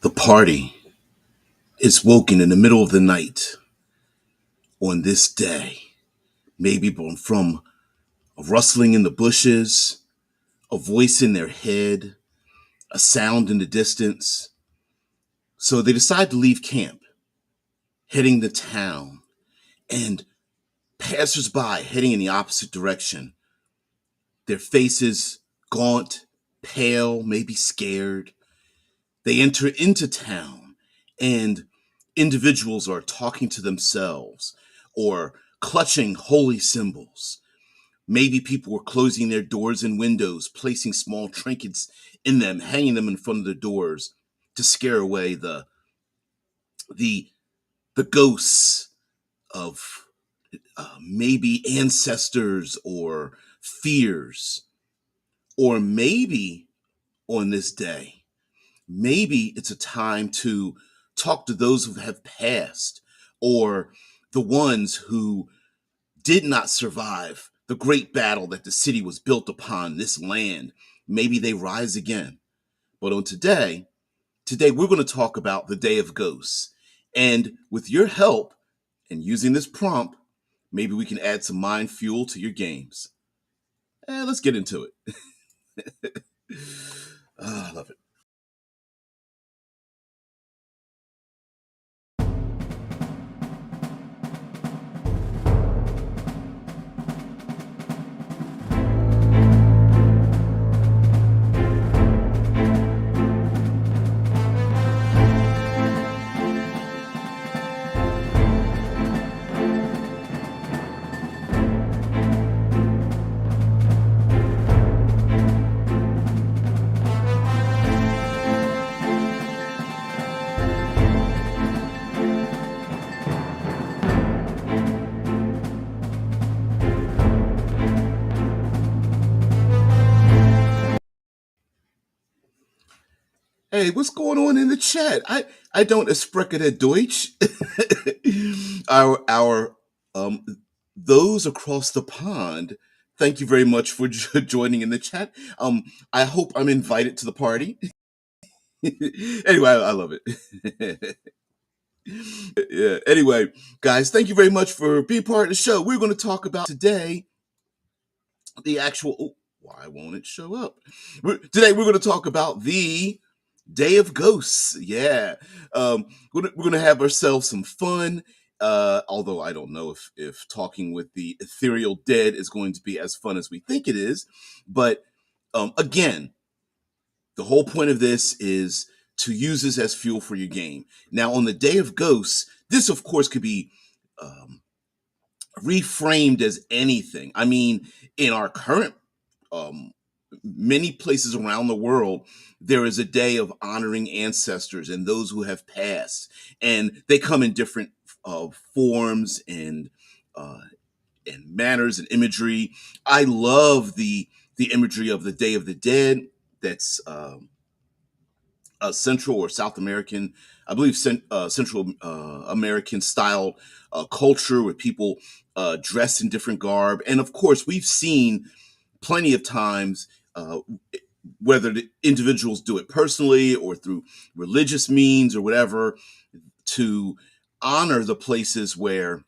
The party is woken in the middle of the night on this day, maybe from a rustling in the bushes, a voice in their head, a sound in the distance. So they decide to leave camp, heading to town, and passersby heading in the opposite direction, their faces gaunt, pale, maybe scared. They enter into town, and individuals are talking to themselves or clutching holy symbols. Maybe people were closing their doors and windows, placing small trinkets in them, hanging them in front of the doors to scare away the the ghosts of maybe ancestors or fears. Or maybe on this day, maybe it's a time to talk to those who have passed, or the ones who did not survive the great battle that the city was built upon, this land. Maybe they rise again. But on today we're going to talk about the Day of Ghosts. And with your help and using this prompt, maybe we can add some mind fuel to your games. Let's get into it. I love it. Hey, what's going on in the chat? I don't spreche der Deutsch. Our um those across the pond. Thank you very much for joining in the chat. I hope I'm invited to the party. Anyway, I love it. Yeah. Anyway, guys, thank you very much for being part of the show. We're going to talk about today the actual. Oh, why won't it show up? Today we're going to talk about the Day of Ghosts. Yeah. We're gonna have ourselves some fun. Although I don't know if talking with the ethereal dead is going to be as fun as we think it is. But again, the whole point of this is to use this as fuel for your game. Now, on the Day of Ghosts, this of course could be um, reframed as anything. I mean, in our current um, many places around the world, there is a day of honoring ancestors and those who have passed, and they come in different forms uh, and manners and imagery. I love the imagery of the Day of the Dead. That's Central or South American, I believe, Central American style culture with people dressed in different garb, and of course, we've seen plenty of times, whether the individuals do it personally or through religious means or whatever, to honor the places where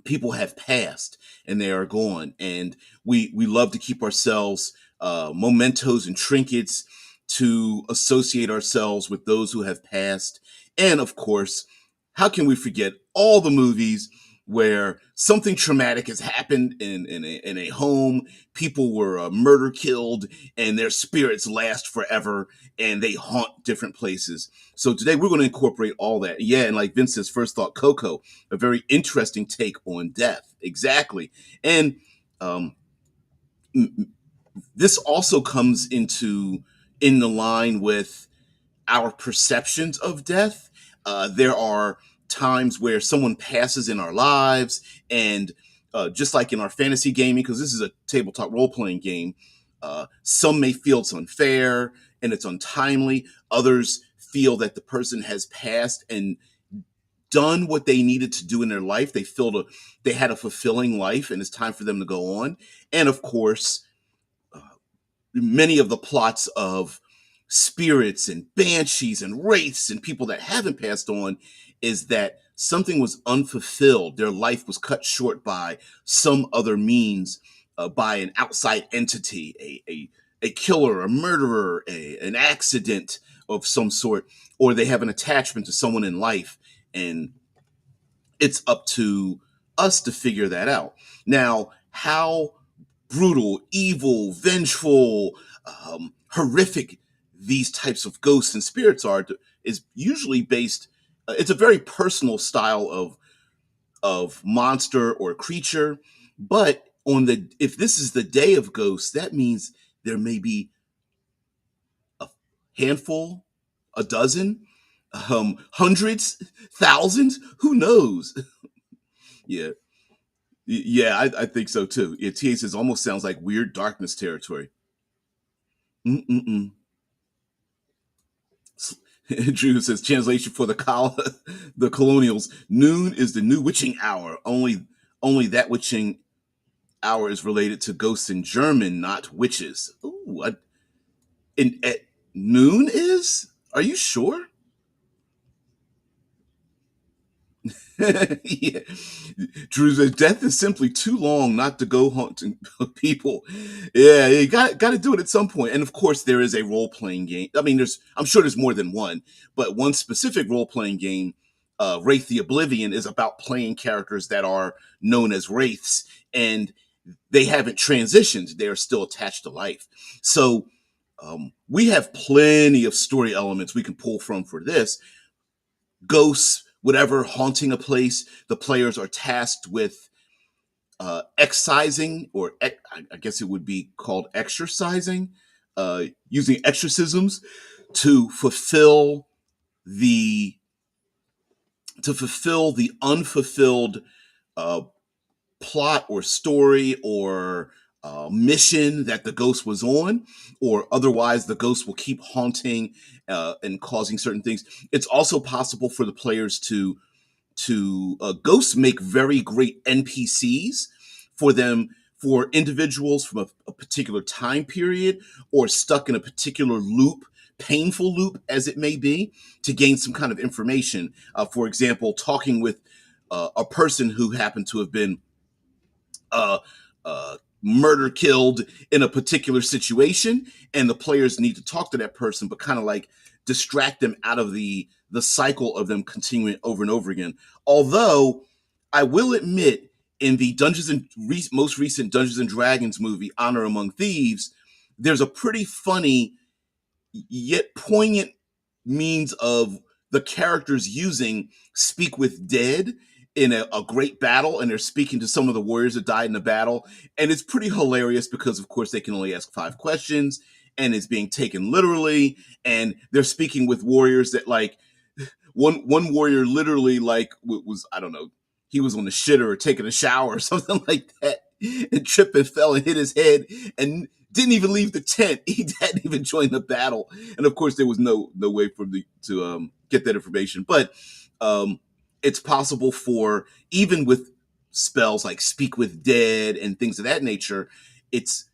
people have passed and they are gone. And we love to keep ourselves mementos and trinkets to associate ourselves with those who have passed. And of course, how can we forget all the movies where something traumatic has happened in a home? People were murder killed, and their spirits last forever, and they haunt different places. So today we're going to incorporate all that. Yeah, and like Vince says, first thought, Coco, a very interesting take on death. Exactly. And um, this also comes in the line with our perceptions of death. There are times where someone passes in our lives, and just like in our fantasy gaming, because this is a tabletop role playing game, some may feel it's unfair and it's untimely. Others feel that the person has passed and done what they needed to do in their life. They had a fulfilling life, and it's time for them to go on. And of course, many of the plots of spirits and banshees and wraiths and people that haven't passed on is that something was unfulfilled. Their life was cut short by some other means, by an outside entity, a killer, a murderer, an accident of some sort, or they have an attachment to someone in life. And it's up to us to figure that out. Now, how brutal, evil, vengeful, horrific these types of ghosts and spirits are is usually based. It's a very personal style of monster or creature, but on the if this is the day of ghosts, that means there may be a handful, a dozen, hundreds, thousands. Who knows? Yeah, yeah, I think so too. Yeah, TA says almost sounds like weird darkness territory. Mm-mm-mm. Drew says translation for the colonials. Noon is the new witching hour. Only that witching hour is related to ghosts in German, not witches. Ooh, at noon is? Are you sure? Yeah. Drew says death is simply too long not to go haunting people. Yeah, you got to do it at some point. And of course, there is a role playing game. I mean, I'm sure there's more than one, but one specific role playing game, Wraith the Oblivion, is about playing characters that are known as wraiths, and they haven't transitioned. They are still attached to life. So we have plenty of story elements we can pull from for this. Ghosts, whatever, haunting a place, the players are tasked with excising, or I guess it would be called exorcising, using exorcisms to fulfill the unfulfilled uh, plot or story or mission that the ghost was on, or otherwise the ghost will keep haunting and causing certain things. It's also possible for the players to ghosts make very great NPCs for them, for individuals from a particular time period or stuck in a particular loop, painful loop as it may be, to gain some kind of information. For example, talking with a person who happened to have been uh, murder killed in a particular situation, and the players need to talk to that person, but kind of like distract them out of the cycle of them continuing over and over again. Although I will admit, in the most recent Dungeons and Dragons movie, Honor Among Thieves, there's a pretty funny yet poignant means of the characters using speak with dead in a great battle, and they're speaking to some of the warriors that died in the battle, and it's pretty hilarious because of course they can only ask 5 questions, and it's being taken literally, and they're speaking with warriors that, like, one warrior literally, like, was, I don't know, he was on the shitter or taking a shower or something like that, and tripped and fell and hit his head and didn't even leave the tent. He hadn't even joined the battle, and of course there was no way for the to get that information. But um, it's possible for, even with spells like speak with dead and things of that nature, it's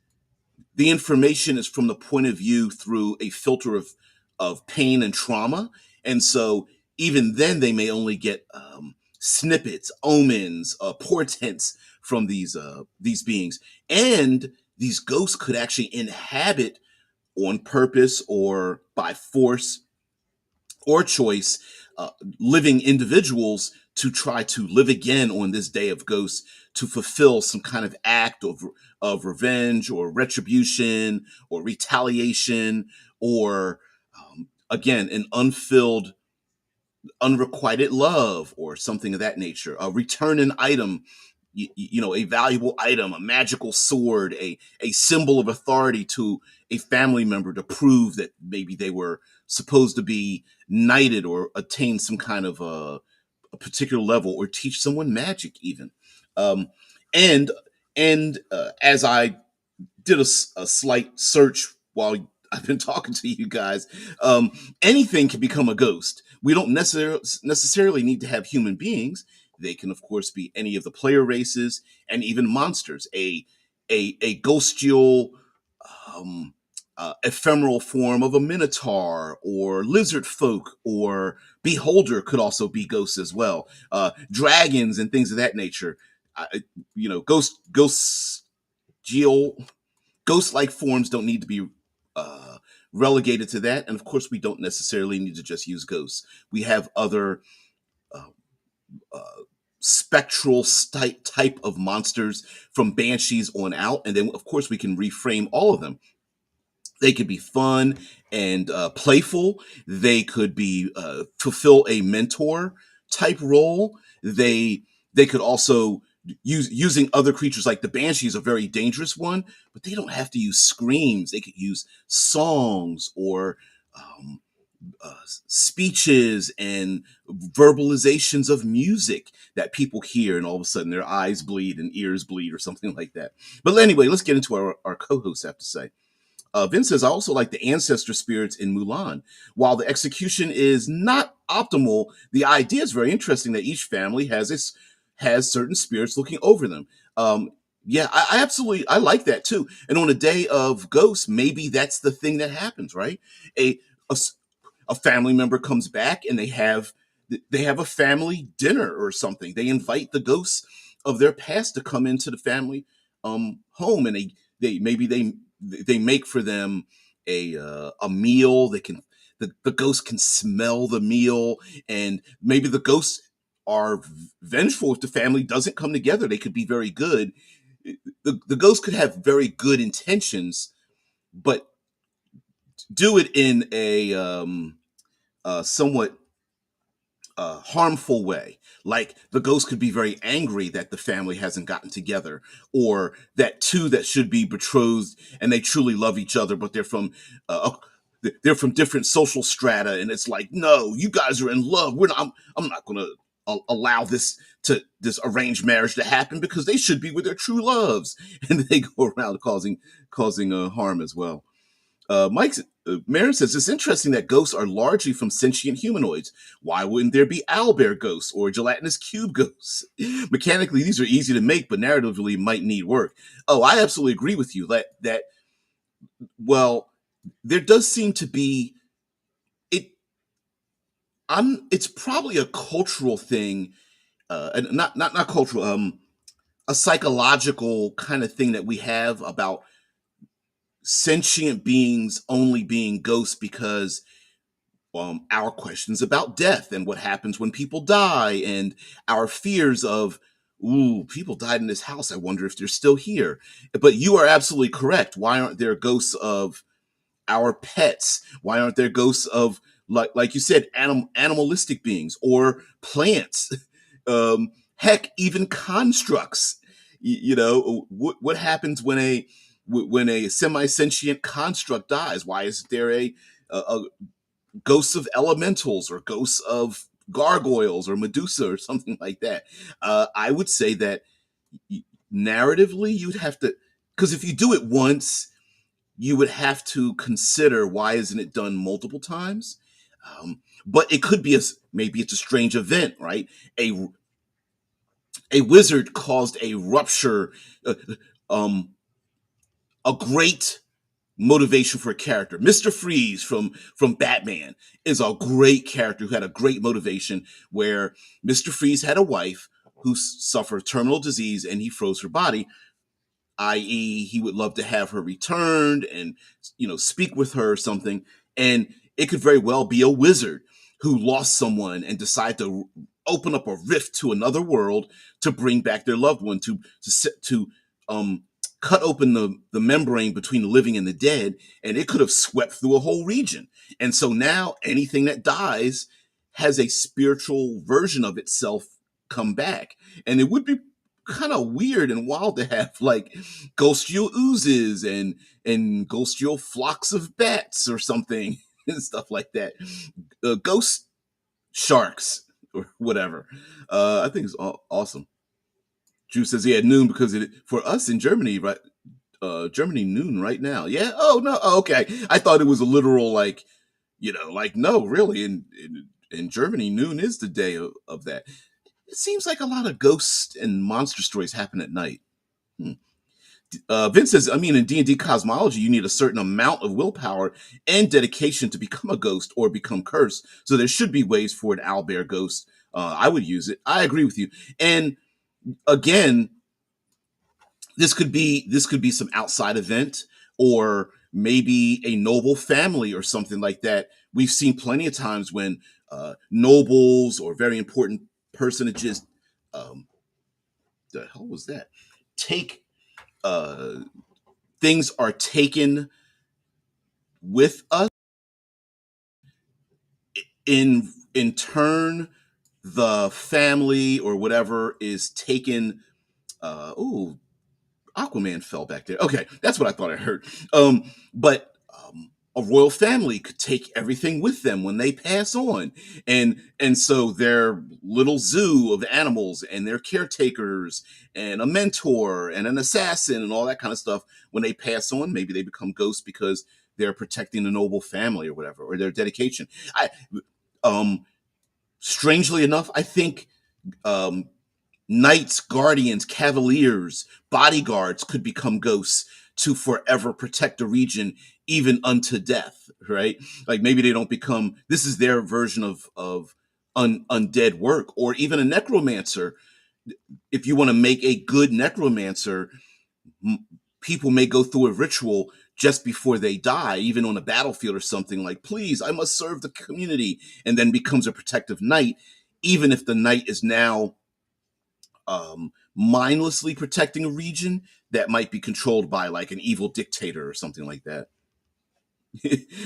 the information is from the point of view through a filter of pain and trauma, and so even then they may only get snippets, omens, portents from these beings, and these ghosts could actually inhabit on purpose or by force or choice, uh, living individuals to try to live again on this day of ghosts to fulfill some kind of act of revenge or retribution or retaliation, or again, an unfilled, unrequited love or something of that nature. Return an item, a valuable item, a magical sword, a symbol of authority to a family member to prove that maybe they were supposed to be knighted or attain some kind of a particular level, or teach someone magic even. Um, and as I did a slight search while I've been talking to you guys, um, anything can become a ghost. We don't necessarily need to have human beings. They can, of course, be any of the player races and even monsters. A ghostial, um, ephemeral form of a minotaur or lizard folk or beholder could also be ghosts as well. Dragons and things of that nature. Ghosts, geo ghost like forms don't need to be uh, relegated to that. And of course, we don't necessarily need to just use ghosts. We have other uh, uh, spectral type of monsters from banshees on out. And then, of course, we can reframe all of them. They could be fun and playful. They could be fulfill a mentor type role. They could also using other creatures like the banshee is a very dangerous one, but they don't have to use screams. They could use songs or um, speeches and verbalizations of music that people hear, and all of a sudden their eyes bleed and ears bleed or something like that. But anyway, let's get into our co-hosts have to say. Vince says, I also like the ancestor spirits in Mulan. While the execution is not optimal, the idea is very interesting that each family has certain spirits looking over them. Yeah, I absolutely I like that too. And on a day of ghosts, maybe that's the thing that happens, right? A a, a family member comes back and they have a family dinner or something. They invite the ghosts of their past to come into the family home, and they make for them a meal. The ghost can smell the meal, and maybe the ghosts are vengeful if the family doesn't come together. They could be very good. The ghost could have very good intentions, but do it in a somewhat harmful way. Like the ghost could be very angry that the family hasn't gotten together, or that two that should be betrothed and they truly love each other, but they're from different social strata, and it's like, no, you guys are in love. We're not. I'm not going to allow this arranged marriage to happen because they should be with their true loves, and they go around causing harm as well. Marin says it's interesting that ghosts are largely from sentient humanoids. Why wouldn't there be owlbear ghosts or gelatinous cube ghosts? Mechanically, these are easy to make, but narratively might need work. Oh, I absolutely agree with you that well, there does seem to be it. It's probably a cultural thing, and not cultural. A psychological kind of thing that we have about sentient beings only being ghosts because our questions about death and what happens when people die, and our fears of, ooh, people died in this house. I wonder if they're still here. But you are absolutely correct. Why aren't there ghosts of our pets? Why aren't there ghosts of, like you said, animalistic beings or plants? Heck, even constructs. What happens when a semi-sentient construct dies? Why isn't there a ghosts of elementals or ghosts of gargoyles or Medusa or something like that? I would say that narratively, you'd have to, because if you do it once, you would have to consider why isn't it done multiple times. But it could be maybe it's a strange event, right? A wizard caused a rupture, um, a great motivation for a character. Mr. Freeze from Batman is a great character who had a great motivation, where Mr. Freeze had a wife who suffered terminal disease and he froze her body, i.e., he would love to have her returned and speak with her or something. And it could very well be a wizard who lost someone and decide to open up a rift to another world to bring back their loved one, to um cut open the membrane between the living and the dead, and it could have swept through a whole region. And so now anything that dies has a spiritual version of itself come back. And it would be kind of weird and wild to have like ghostial oozes and ghostial flocks of bats or something and stuff like that. Ghost sharks or whatever. I think it's awesome. Drew says he had noon because for us in Germany, right? Germany noon right now. Yeah. Oh no. Oh, okay. I thought it was a literal like, like no, really. In Germany, noon is the day of that. It seems like a lot of ghosts and monster stories happen at night. Hmm. Vince says, I mean, in D&D cosmology, you need a certain amount of willpower and dedication to become a ghost or become cursed. So there should be ways for an owlbear ghost. I would use it. I agree with you. And again, this could be some outside event, or maybe a noble family or something like that. We've seen plenty of times when nobles or very important personages, um, the hell was that? Take uh, things are taken with us in turn. The family or whatever is taken. Oh, Aquaman fell back there. Okay, that's what I thought I heard. But a royal family could take everything with them when they pass on, and so their little zoo of animals and their caretakers and a mentor and an assassin and all that kind of stuff. When they pass on, maybe they become ghosts because they're protecting the noble family or whatever, or their dedication. I um Strangely enough, I think um knights, guardians, cavaliers, bodyguards could become ghosts to forever protect a region, even unto death, right? Like maybe they don't become, this is their version of undead work. Or even a necromancer. If you want to make a good necromancer, people may go through a ritual just before they die, even on a battlefield or something, like, please, I must serve the community, and then becomes a protective knight, even if the knight is now mindlessly protecting a region that might be controlled by like an evil dictator or something like that.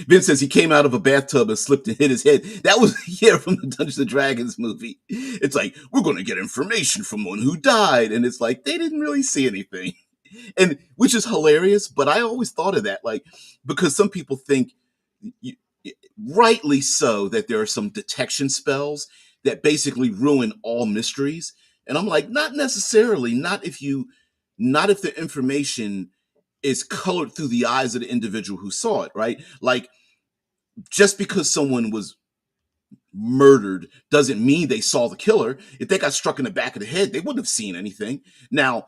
Vince says he came out of a bathtub and slipped and hit his head. That was, yeah, from the Dungeons and Dragons movie. It's like, we're going to get information from one who died. And it's like, they didn't really see anything. And which is hilarious. But I always thought of that, like, because some people think, you, rightly so, that there are some detection spells that basically ruin all mysteries. And I'm like, not necessarily. Not if the information is colored through the eyes of the individual who saw it, right? Like, just because someone was murdered doesn't mean they saw the killer. If they got struck in the back of the head, they wouldn't have seen anything. Now,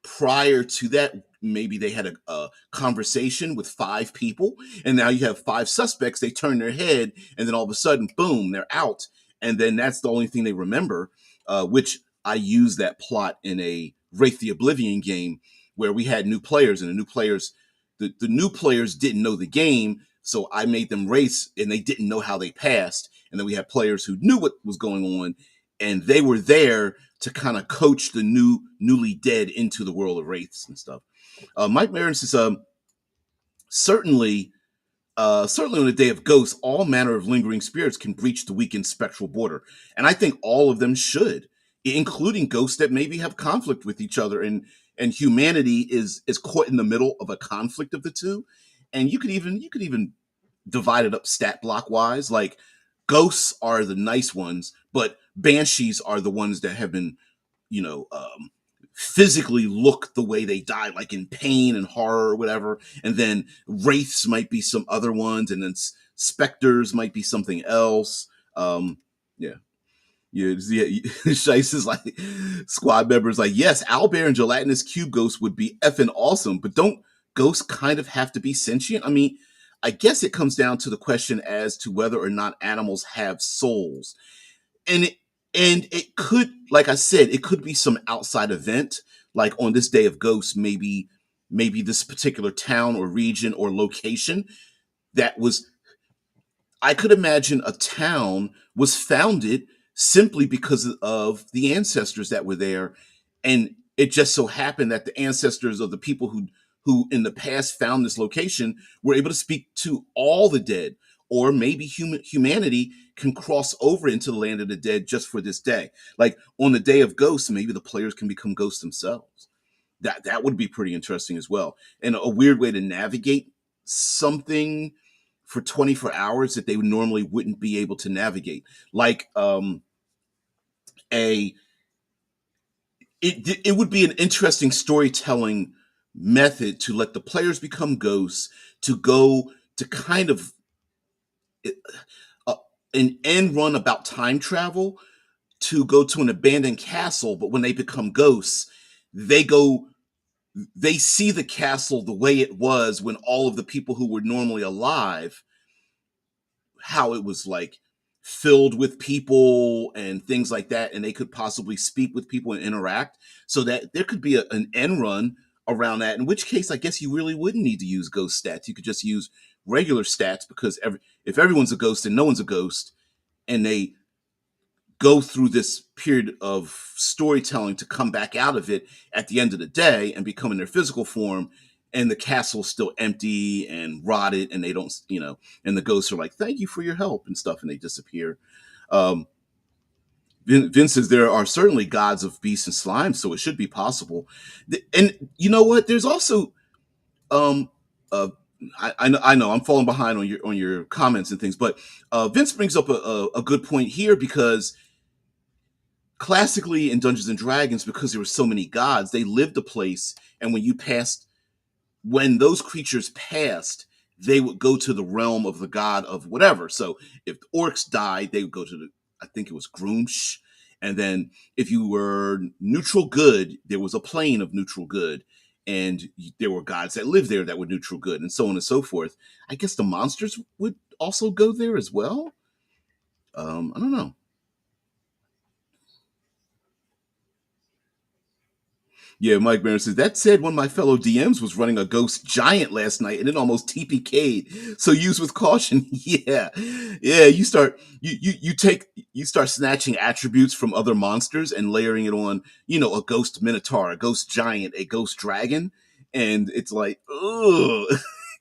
prior to that, maybe they had a conversation with five people, and now you have five suspects. They turn their head, and then all of a sudden, boom, they're out. And then that's the only thing they remember, which I use that plot in a Wraith the Oblivion game where we had new players, and the new players didn't know the game, so I made them race, and they didn't know how they passed. And then we had players who knew what was going on, and they were there to kind of coach the newly dead into the world of wraiths and stuff. Mike Marin says, certainly, certainly on the day of ghosts, all manner of lingering spirits can breach the weakened spectral border, and I think all of them should, including ghosts that maybe have conflict with each other, and humanity is caught in the middle of a conflict of the two. And you could even divide it up stat block wise. Like, ghosts are the nice ones, but banshees are the ones that have been, you know, physically look the way they die, like in pain and horror or whatever. And then wraiths might be some other ones, and then specters might be something else. Yeah. Yeah, Shice is like, squad members like, yes, owlbear and gelatinous cube ghosts would be effing awesome, but don't ghosts kind of have to be sentient? I mean, I guess it comes down to the question as to whether or not animals have souls. And it could, like I said, it could be some outside event, like on this day of ghosts, maybe this particular town or region or location that was, I could imagine a town was founded simply because of the ancestors that were there. And it just so happened that the ancestors of the people who in the past found this location were able to speak to all the dead. Or maybe humanity can cross over into the land of the dead just for this day. Like on the day of ghosts, maybe the players can become ghosts themselves. That would be pretty interesting as well. And a weird way to navigate something for 24 hours that they normally wouldn't be able to navigate. Like a it would be an interesting storytelling method to let the players become ghosts, to go to kind of uh, an end run about time travel, to go to an abandoned castle, but when they become ghosts, they go they see the castle the way it was when all of the people who were normally alive, how it was like filled with people and things like that, and they could possibly speak with people and interact, so that there could be an end run around that, in which case I guess you really wouldn't need to use ghost stats. You could just use regular stats, because if everyone's a ghost and no one's a ghost, and they go through this period of storytelling to come back out of it at the end of the day and become in their physical form, and the castle's still empty and rotted, and they don't, and the ghosts are like, thank you for your help and stuff, and they disappear. um Vince says there are certainly gods of beasts and slime, so it should be possible. And you know what, there's also um uh I know I'm falling behind on your comments and things, but Vince brings up a good point here, because classically in Dungeons and Dragons, because there were so many gods, they lived a place, and when those creatures passed, they would go to the realm of the god of whatever. So if the orcs died, they would go to I think it was Groomsh. And then if you were neutral good, there was a plane of neutral good. And there were gods that lived there that were neutral good, and so on and so forth. I guess the monsters would also go there as well. I don't know. Yeah, Mike Barron says, that said, one of my fellow DMs was running a ghost giant last night and it almost TPK'd. So use with caution. Yeah. Yeah, you start snatching attributes from other monsters and layering it on, a ghost minotaur, a ghost giant, a ghost dragon. And it's like, ugh.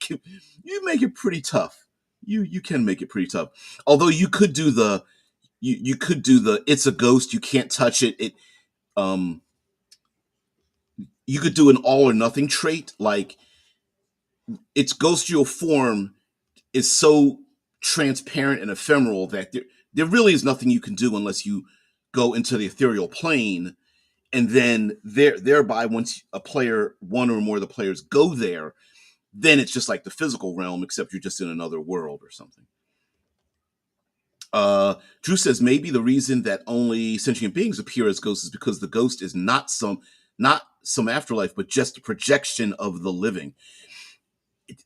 You make it pretty tough. You can make it pretty tough. Although you could do the it's a ghost, you can't touch it. Um you could do an all or nothing trait, like its ghostial form is so transparent and ephemeral that there really is nothing you can do unless you go into the ethereal plane, and then thereby, once one or more of the players go there, then it's just like the physical realm, except you're just in another world or something. Drew says maybe the reason that only sentient beings appear as ghosts is because the ghost is not some afterlife, but just a projection of the living.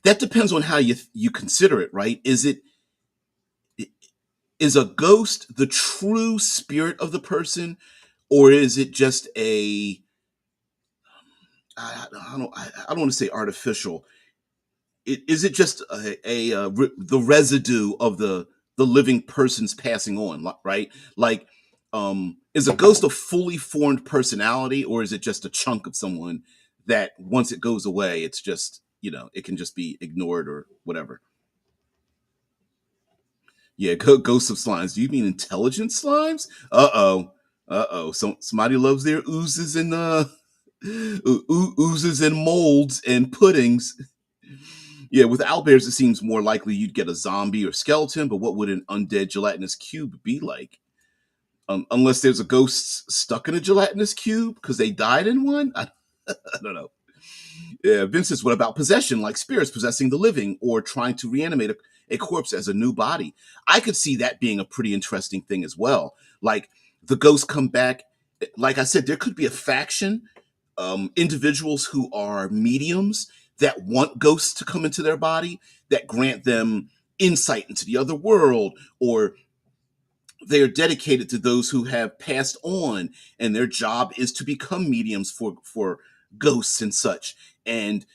That depends on how you consider it, right? Is a ghost the true spirit of the person, or is it just I don't want to say artificial. Is it just the residue of the living person's passing on, right? Like, is a ghost a fully formed personality, or is it just a chunk of someone that once it goes away, it's just, it can just be ignored or whatever? Yeah, ghosts of slimes. Do you mean intelligent slimes? Uh-oh. Uh-oh. Somebody loves their oozes and oozes and molds and puddings. Yeah, with owlbears, it seems more likely you'd get a zombie or skeleton, but what would an undead gelatinous cube be like? Unless there's a ghost stuck in a gelatinous cube because they died in one? I don't know. Yeah, Vince says, what about possession, like spirits possessing the living or trying to reanimate a corpse as a new body? I could see that being a pretty interesting thing as well. Like the ghosts come back. Like I said, there could be a faction, individuals who are mediums that want ghosts to come into their body, that grant them insight into the other world, or they are dedicated to those who have passed on, and their job is to become mediums for ghosts and such. And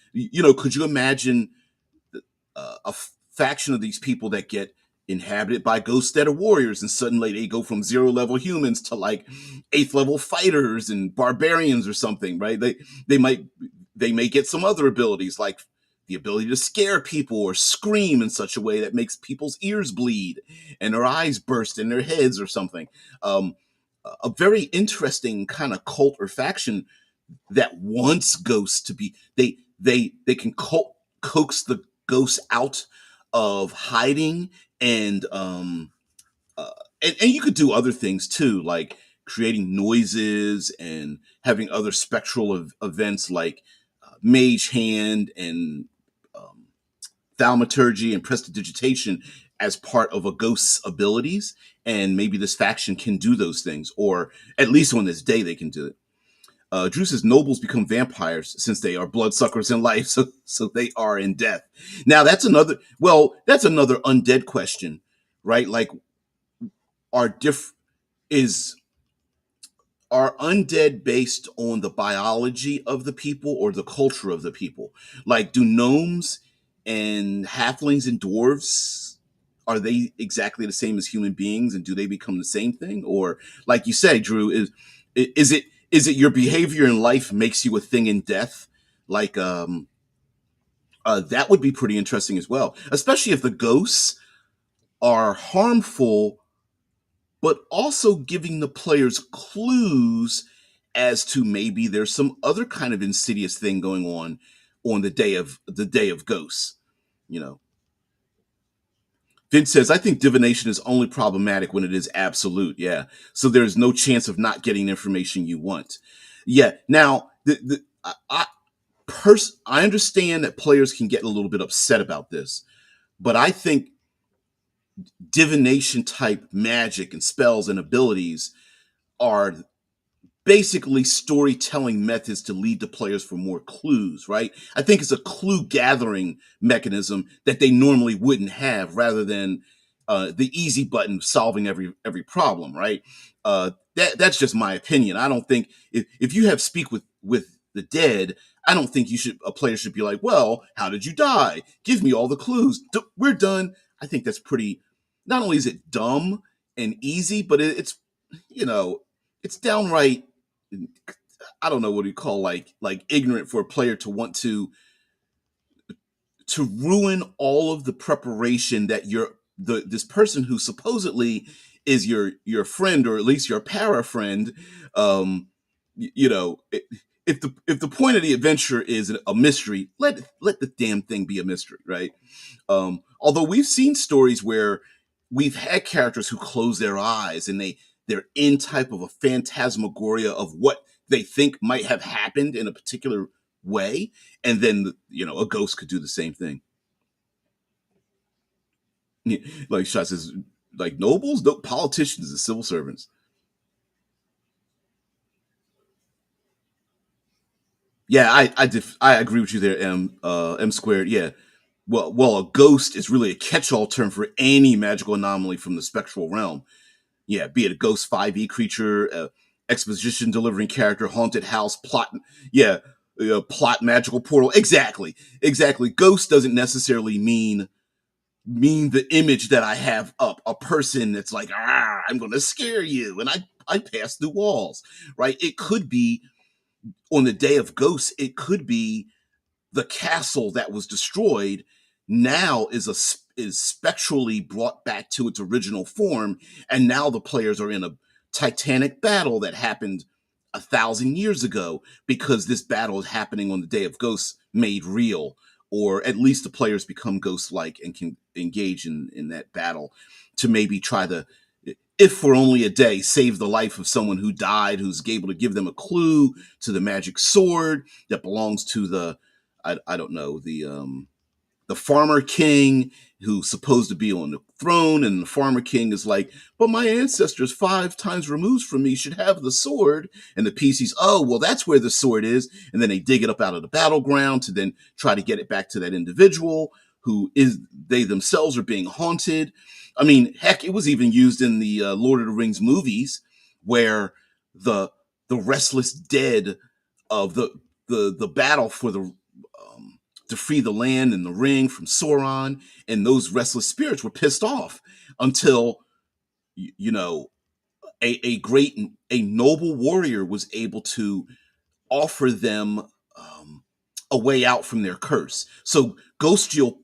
could you imagine a faction of these people that get inhabited by ghosts that are warriors, and suddenly they go from 0 level humans to like 8th level fighters and barbarians or something, right? They may get some other abilities, like the ability to scare people or scream in such a way that makes people's ears bleed and their eyes burst in their heads or something. um, a very interesting kind of cult or faction that wants ghosts to be, they can coax the ghosts out of hiding, and uh, and you could do other things too, like creating noises and having other spectral events, like mage hand and um, thaumaturgy and prestidigitation as part of a ghost's abilities. And maybe this faction can do those things, or at least on this day they can do it. Drew says nobles become vampires since they are bloodsuckers in life, so they are in death. Now that's another undead question, right? Like, are diff is are undead based on the biology of the people or the culture of the people? Like, do gnomes and halflings and dwarves, are they exactly the same as human beings, and do they become the same thing? Or, like you say, Drew, is it your behavior in life makes you a thing in death? Like, that would be pretty interesting as well, especially if the ghosts are harmful but also giving the players clues as to maybe there's some other kind of insidious thing going on the day of ghosts. You know, Vince says, I think divination is only problematic when it is absolute. Yeah, so there's no chance of not getting information you want. Yeah. Now, I understand that players can get a little bit upset about this, but I think divination type magic and spells and abilities are basically storytelling methods to lead the players for more clues, right? I think it's a clue gathering mechanism that they normally wouldn't have, rather than the easy button solving every problem, right? That's just my opinion. I don't think if you have speak with the dead, I don't think a player should be like, well, how did you die? Give me all the clues. We're done. I think that's pretty. Not only is it dumb and easy, but you know it's downright, I don't know what you call, like ignorant for a player to want to ruin all of the preparation that this person who supposedly is your friend, or at least your para friend. um you know, if the point of the adventure is a mystery, let the damn thing be a mystery, right? Although we've seen stories where we've had characters who close their eyes and they're in type of a phantasmagoria of what they think might have happened in a particular way, and then a ghost could do the same thing. Like Shot says, like nobles, no politicians, and civil servants. Yeah, I agree with you there, M squared. Yeah, well, a ghost is really a catch-all term for any magical anomaly from the spectral realm. Yeah, be it a ghost 5e creature, exposition delivering character, haunted house, plot. Yeah, plot magical portal. Exactly. Ghost doesn't necessarily mean the image that I have up, a person that's like, I'm going to scare you, and I pass through walls, right? It could be on the day of ghosts. It could be the castle that was destroyed now is spectrally brought back to its original form, and now the players are in a titanic battle that happened 1,000 years ago, because this battle is happening on the day of ghosts made real, or at least the players become ghost-like and can engage in that battle to maybe try to, if for only a day, save the life of someone who died, who's able to give them a clue to the magic sword that belongs to I don't know, the farmer king who's supposed to be on the throne, and the farmer king is like, but my ancestors 5 times removed from me should have the sword. And the PCs, oh well, that's where the sword is, and then they dig it up out of the battleground to then try to get it back to that individual who is, they themselves are being haunted. I mean, heck, it was even used in the Lord of the Rings movies, where the the restless dead of the battle for the to free the land and the ring from Sauron, and those restless spirits were pissed off until you know a noble warrior was able to offer them a way out from their curse. So ghostial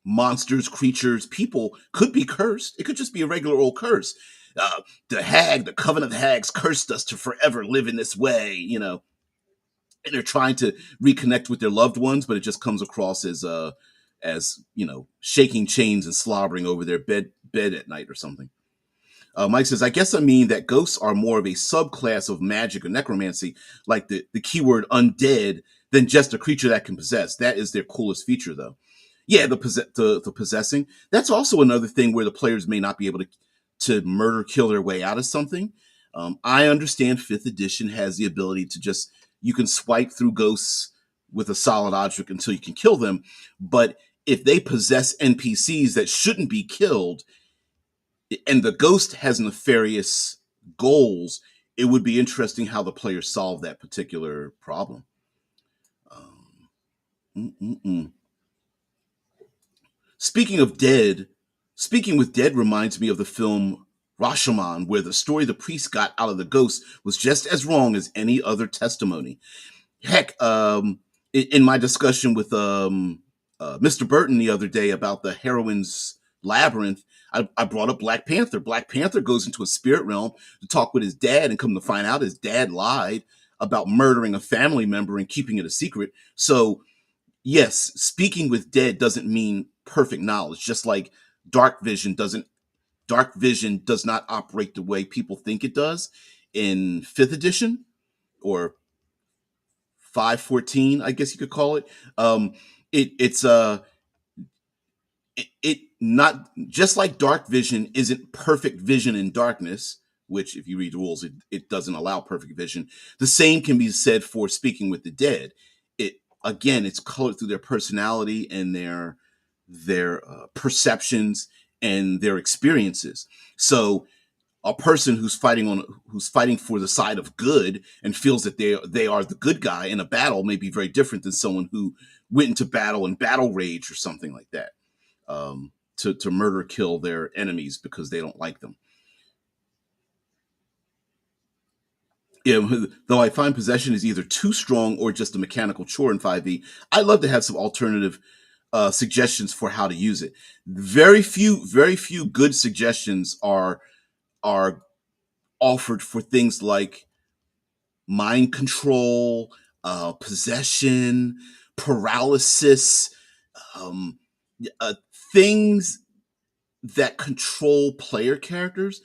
monsters, creatures, people could be cursed. It could just be a regular old curse. The coven of the hags cursed us to forever live in this way, and they're trying to reconnect with their loved ones, but it just comes across as shaking chains and slobbering over their bed at night or something. Mike says, I guess I mean that ghosts are more of a subclass of magic or necromancy, like the keyword undead, than just a creature that can possess. That is their coolest feature, though. Yeah, the possessing. That's also another thing where the players may not be able to murder kill their way out of something. I understand fifth edition has the ability to just, you can swipe through ghosts with a solid object until you can kill them. But if they possess NPCs that shouldn't be killed, and the ghost has nefarious goals, it would be interesting how the players solve that particular problem. Um, mm-mm-mm. Speaking of dead, Speaking with dead reminds me of the film Rashomon, where the story the priest got out of the ghost was just as wrong as any other testimony. Heck, in my discussion with Mr. Burton the other day about the heroine's labyrinth, I brought up Black Panther. Black Panther goes into a spirit realm to talk with his dad, and come to find out his dad lied about murdering a family member and keeping it a secret. So yes, speaking with dead doesn't mean perfect knowledge. Just like dark vision does not operate the way people think it does in fifth edition, or 514, I guess you could call it. It's it not just like dark vision isn't perfect vision in darkness, which if you read the rules, it doesn't allow perfect vision. The same can be said for speaking with the dead. It Again, it's colored through their personality and their perceptions and their experiences. So a person who's fighting for the side of good and feels that they are the good guy in a battle may be very different than someone who went into battle in battle rage or something like that, to murder kill their enemies because they don't like them. Yeah, though I find possession is either too strong or just a mechanical chore in 5e, I'd love to have some alternative suggestions for how to use it. Very few good suggestions are offered for things like mind control, possession, paralysis, um, uh, things that control player characters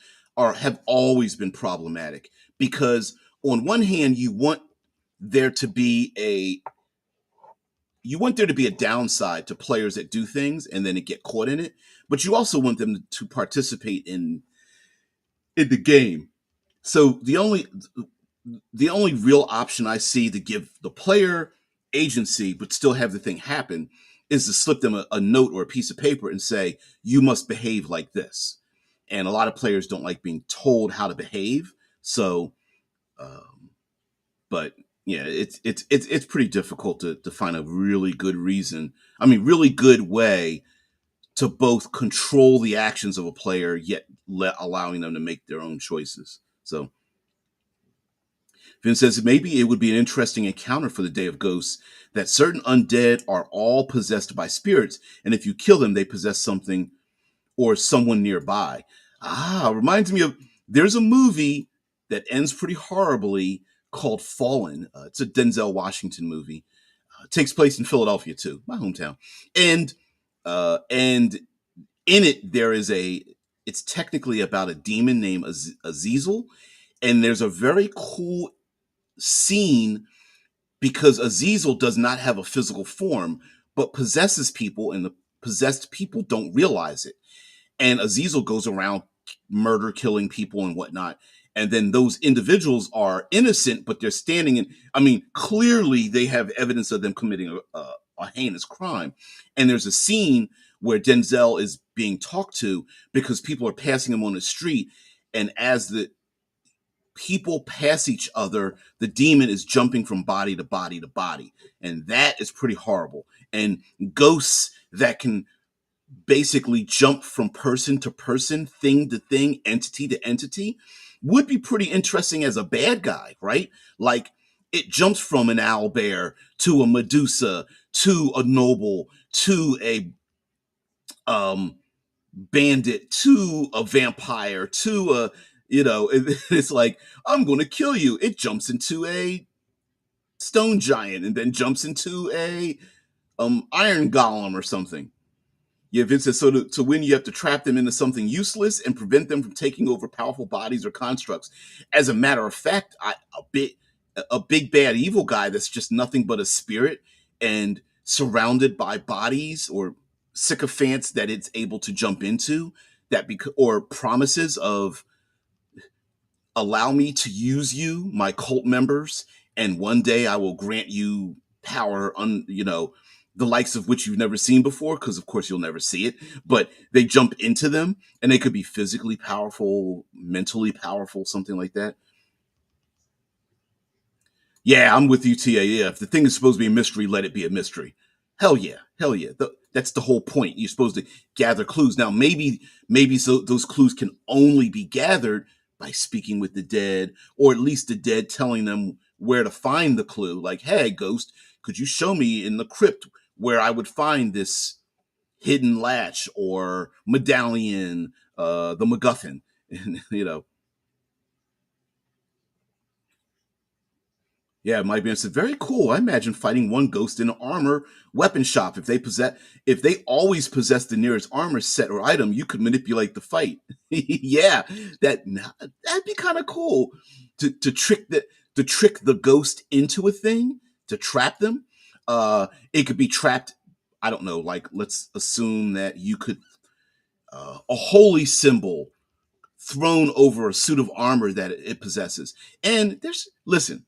have always been problematic, because on one hand there to be a you want there to be a downside to players that do things and then get caught in it, but you also want them to participate in the game. So the only real option I see to give the player agency but still have the thing happen is to slip them a note or a piece of paper and say, you must behave like this. And a lot of players don't like being told how to behave. So, um, but yeah, it's pretty difficult to find a really good reason. I mean, really good way to both control the actions of a player, yet allowing them to make their own choices. So Vin says maybe it would be an interesting encounter for the Day of Ghosts that certain undead are all possessed by spirits, and if you kill them, they possess something or someone nearby. Reminds me of, there's a movie that ends pretty horribly called Fallen. It's a Denzel Washington movie. It takes place in Philadelphia too, my hometown, and in it there is a. It's technically about a demon named Azazel, and there's a very cool scene because Azazel does not have a physical form, but possesses people, and the possessed people don't realize it. And Azazel goes around murder, killing people, and whatnot. And then those individuals are innocent, but they're standing in. I mean, clearly they have evidence of them committing a heinous crime. And there's a scene where Denzel is being talked to because people are passing him on the street, and as the people pass each other, the demon is jumping from body to body to body. And that is pretty horrible. And ghosts that can basically jump from person to person, thing to thing, entity to entity, would be pretty interesting as a bad guy, right? Like, it jumps from an owl bear to a Medusa to a noble to a um bandit to a vampire to a, it's like, I'm going to kill you. It jumps into a stone giant and then jumps into a iron golem or something. Yeah, Vince says, so to win, you have to trap them into something useless and prevent them from taking over powerful bodies or constructs. As a matter of fact, a big bad evil guy that's just nothing but a spirit and surrounded by bodies or sycophants that it's able to jump into, or promises allow me to use you, my cult members, and one day I will grant you power the likes of which you've never seen before, because of course you'll never see it. But they jump into them, and they could be physically powerful, mentally powerful, something like that. Yeah, I'm with you, TA. Yeah, if the thing is supposed to be a mystery, let it be a mystery. Hell yeah, hell yeah. That's the whole point. You're supposed to gather clues. Now, maybe so those clues can only be gathered by speaking with the dead, or at least the dead telling them where to find the clue. Like, hey, ghost, could you show me in the crypt where I would find this hidden latch or medallion, the MacGuffin, and Yeah, it might be. It's very cool. I imagine fighting one ghost in an armor weapon shop. If they always possess the nearest armor set or item, you could manipulate the fight. Yeah, that'd be kind of cool to trick the ghost into a thing to trap them. It could be trapped. I don't know. Like, let's assume that you could a holy symbol thrown over a suit of armor that it possesses. And there's listen,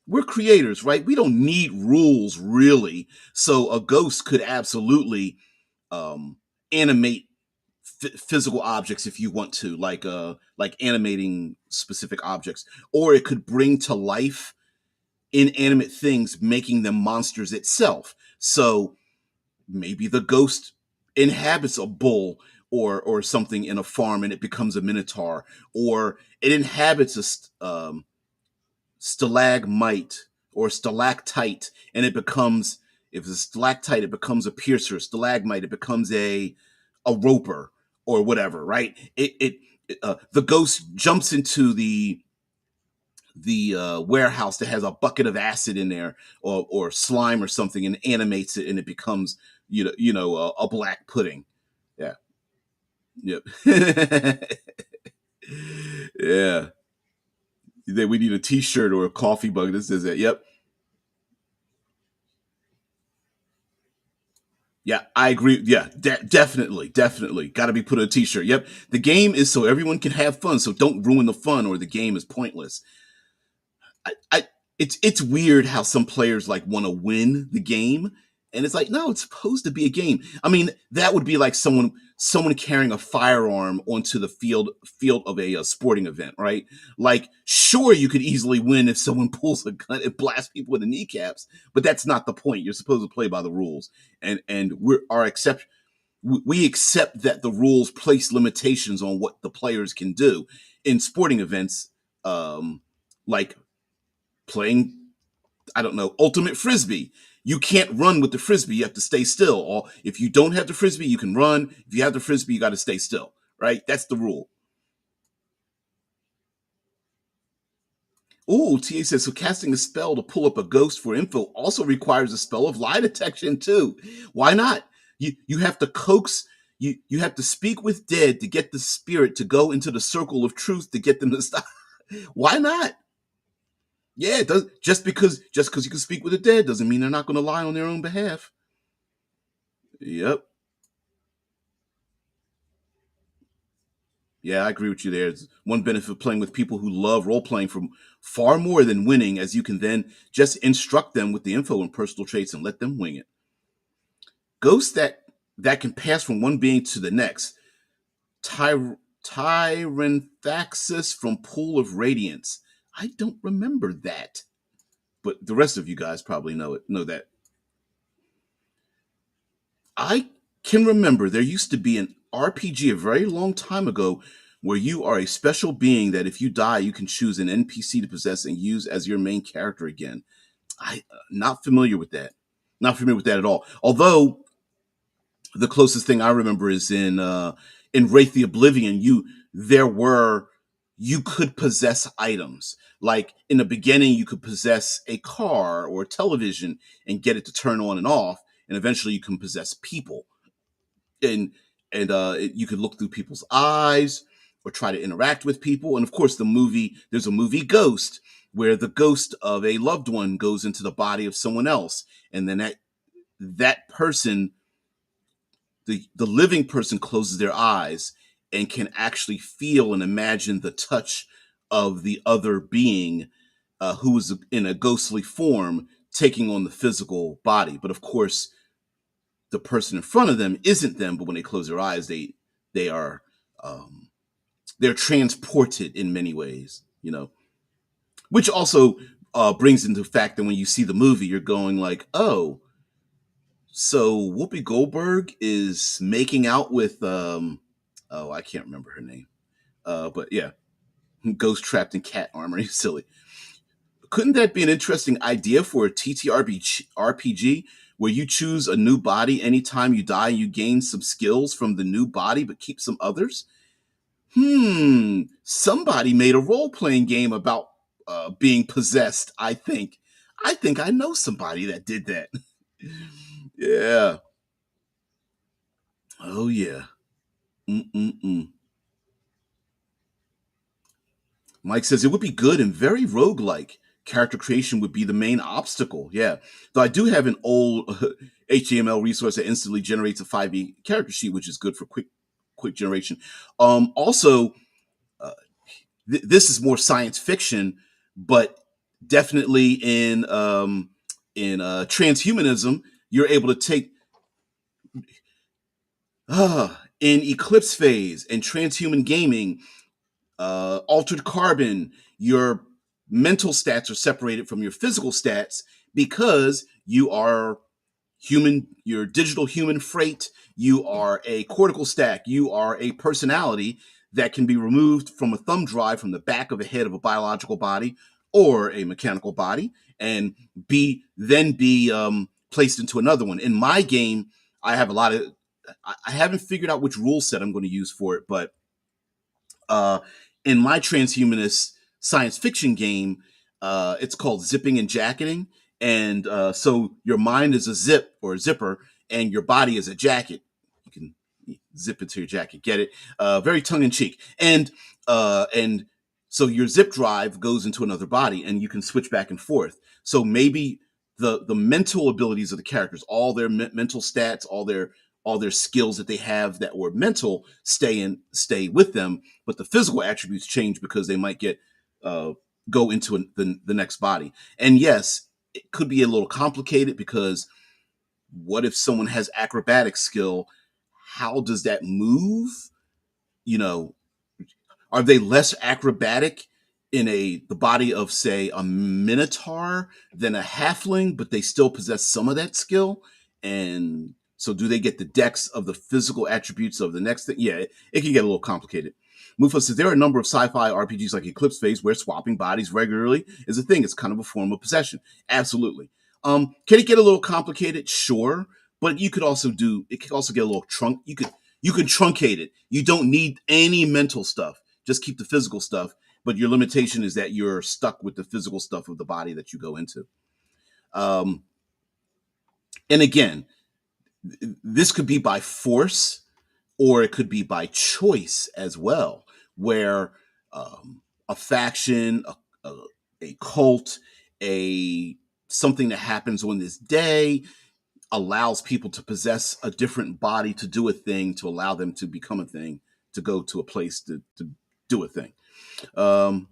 we're creators, right? We don't need rules really. So a ghost could absolutely animate physical objects if you want to, like animating specific objects, or it could bring to life inanimate things, making them monsters itself. So maybe the ghost inhabits a bull or something in a farm, and it becomes a minotaur, or it inhabits stalagmite or stalactite, and it becomes, if it's a stalactite, it becomes a piercer. Stalagmite, it becomes a roper or whatever, right? The ghost jumps into the warehouse that has a bucket of acid in there, or slime or something, and animates it, and it becomes a black pudding. Yeah. Yep. Yeah. We need a T-shirt or a coffee mug that says that. Yep. Yeah, I agree. Yeah, definitely, definitely. Got to be put on a t-shirt. Yep. The game is so everyone can have fun, so don't ruin the fun or the game is pointless. I it's weird how some players like want to win the game, and it's like, no, it's supposed to be a game. I mean, that would be like someone carrying a firearm onto the field of a sporting event, right? Like, sure, you could easily win if someone pulls a gun and blasts people in the kneecaps, but that's not the point. You're supposed to play by the rules, and we accept that the rules place limitations on what the players can do in sporting events, like playing, I don't know, ultimate frisbee. You can't run with the frisbee. You have to stay still. Or if you don't have the frisbee, you can run. If you have the frisbee, you got to stay still. Right? That's the rule. Ooh, TA says, so casting a spell to pull up a ghost for info also requires a spell of lie detection too. Why not? You have to coax, you have to speak with dead to get the spirit to go into the circle of truth to get them to stop. Why not? Yeah, it does. Just because you can speak with the dead doesn't mean they're not going to lie on their own behalf. Yep. Yeah, I agree with you there. It's one benefit of playing with people who love role playing from far more than winning, as you can then just instruct them with the info and personal traits and let them wing it. Ghosts that can pass from one being to the next. Tyranthaxis from Pool of Radiance. I don't remember that, but the rest of you guys probably know that. I can remember there used to be an RPG a very long time ago where you are a special being that if you die, you can choose an NPC to possess and use as your main character again. I not familiar with that. Not familiar with that at all. Although the closest thing I remember is in Wraith the Oblivion, there were you could possess items. Like in the beginning, you could possess a car or a television and get it to turn on and off, and eventually you can possess people, and you could look through people's eyes or try to interact with people. And of course, there's a movie Ghost where the ghost of a loved one goes into the body of someone else, and then that person, the living person, closes their eyes and can actually feel and imagine the touch of the other being who is in a ghostly form taking on the physical body. But of course, the person in front of them isn't them. But when they close their eyes, they are um, they're transported in many ways. Which also brings into the fact that when you see the movie, you're going like, oh, so Whoopi Goldberg is making out with oh, I can't remember her name. But yeah, ghost trapped in cat armor. He's silly. Couldn't that be an interesting idea for a TTRPG where you choose a new body anytime you die? You gain some skills from the new body, but keep some others. Somebody made a role playing game about being possessed. I think I know somebody that did that. Yeah. Oh yeah. Mm-mm-mm. Mike says it would be good and very roguelike. Character creation would be the main obstacle. Yeah. Though I do have an old HTML resource that instantly generates a 5e character sheet, which is good for quick generation. Also, uh, this is more science fiction, but definitely in transhumanism, you're able to take in eclipse phase and transhuman gaming, altered carbon, your mental stats are separated from your physical stats because you are human, you're digital human freight, you are a cortical stack, you are a personality that can be removed from a thumb drive from the back of the head of a biological body or a mechanical body and be placed into another one. In my game, I have a lot of I haven't figured out which rule set I'm going to use for it, but uh, in my transhumanist science fiction game, it's called zipping and jacketing. And so your mind is a zip or a zipper, and your body is a jacket. You can zip into your jacket, get it? Very tongue in cheek. And so your zip drive goes into another body, and you can switch back and forth. So maybe the mental abilities of the characters, all their mental stats, all their skills that they have that were mental stay with them, but the physical attributes change because they might get uh, go into the next body. And yes, it could be a little complicated because what if someone has acrobatic skill? How does that move? You know, are they less acrobatic in the body of, say, a minotaur than a halfling, but they still possess some of that skill? And so do they get the dex of the physical attributes of the next thing? Yeah, it can get a little complicated. Mufa says there are a number of sci-fi RPGs like Eclipse Phase where swapping bodies regularly is a thing. It's kind of a form of possession. Absolutely. Can it get a little complicated? Sure, but you could also do. It could also get a little you can truncate it. You don't need any mental stuff. Just keep the physical stuff. But your limitation is that you're stuck with the physical stuff of the body that you go into. Um, and again, this could be by force or it could be by choice as well, where a faction, a cult, a something that happens on this day allows people to possess a different body to do a thing, to allow them to become a thing, to go to a place to do a thing. Um,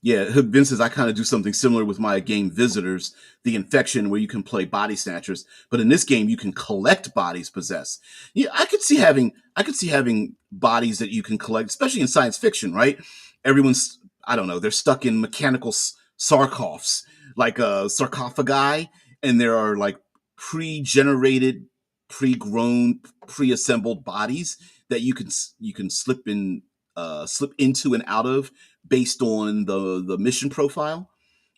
yeah, Vince says I kind of do something similar with my game Visitors, the Infection, where you can play body snatchers, but in this game you can collect bodies possessed. Yeah, I could see having bodies that you can collect, especially in science fiction, right? Everyone's I don't know, they're stuck in mechanical sarcophs, like a sarcophagi, and there are like pre-generated, pre-grown, pre-assembled bodies that you can slip into and out of based on the mission profile.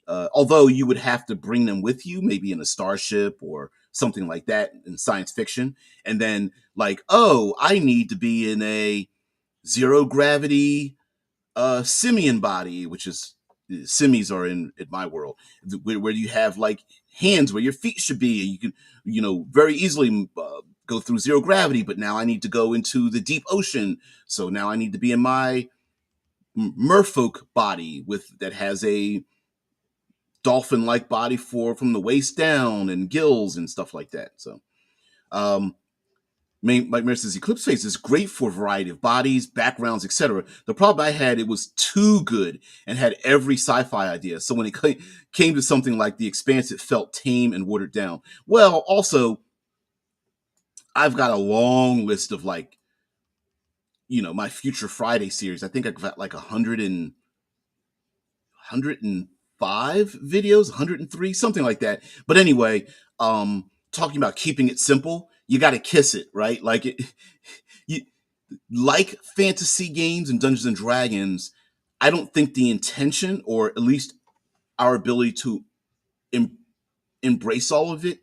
Although you would have to bring them with you, maybe in a starship or something like that in science fiction, and then like, oh, I need to be in a zero gravity simian body, which is simis are in my world, where you have like hands where your feet should be, and you can very easily go through zero gravity. But now I need to go into the deep ocean, so now I need to be in my merfolk body with that has a dolphin-like body from the waist down and gills and stuff like that. So, um, Mike Mayer says Eclipse Phase is great for a variety of bodies, backgrounds, etc. The problem I had, it was too good and had every sci-fi idea. So when it came to something like The Expanse, it felt tame and watered down. Well, also, I've got a long list of like, my Future Friday series. I think I've got like 105 videos, 103, something like that. But anyway, talking about keeping it simple, you got to kiss it, right? Like you, like fantasy games and Dungeons and Dragons, I don't think the intention, or at least our ability to em- embrace all of it,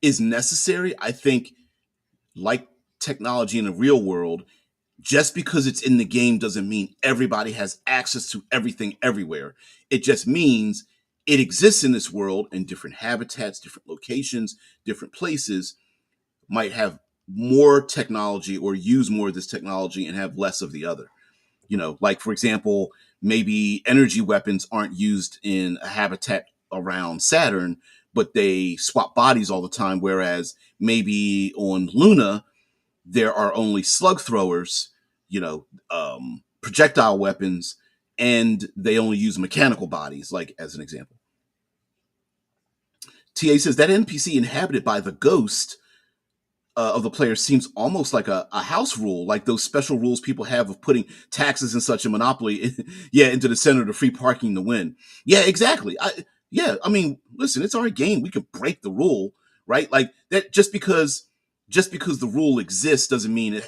is necessary. I think, like technology in the real world, just because it's in the game doesn't mean everybody has access to everything everywhere. It just means it exists in this world in different habitats, different locations, different places, might have more technology or use more of this technology and have less of the other. Like for example, maybe energy weapons aren't used in a habitat around Saturn, but they swap bodies all the time. Whereas maybe on Luna, there are only slug throwers, projectile weapons, and they only use mechanical bodies, like as an example. TA says that NPC inhabited by the ghost of the player seems almost like a house rule, like those special rules people have of putting taxes and such in Monopoly, yeah, into the center of free parking to win. Yeah, exactly. I mean, listen, it's our game. We can break the rule, right? Like that. Just because the rule exists doesn't mean an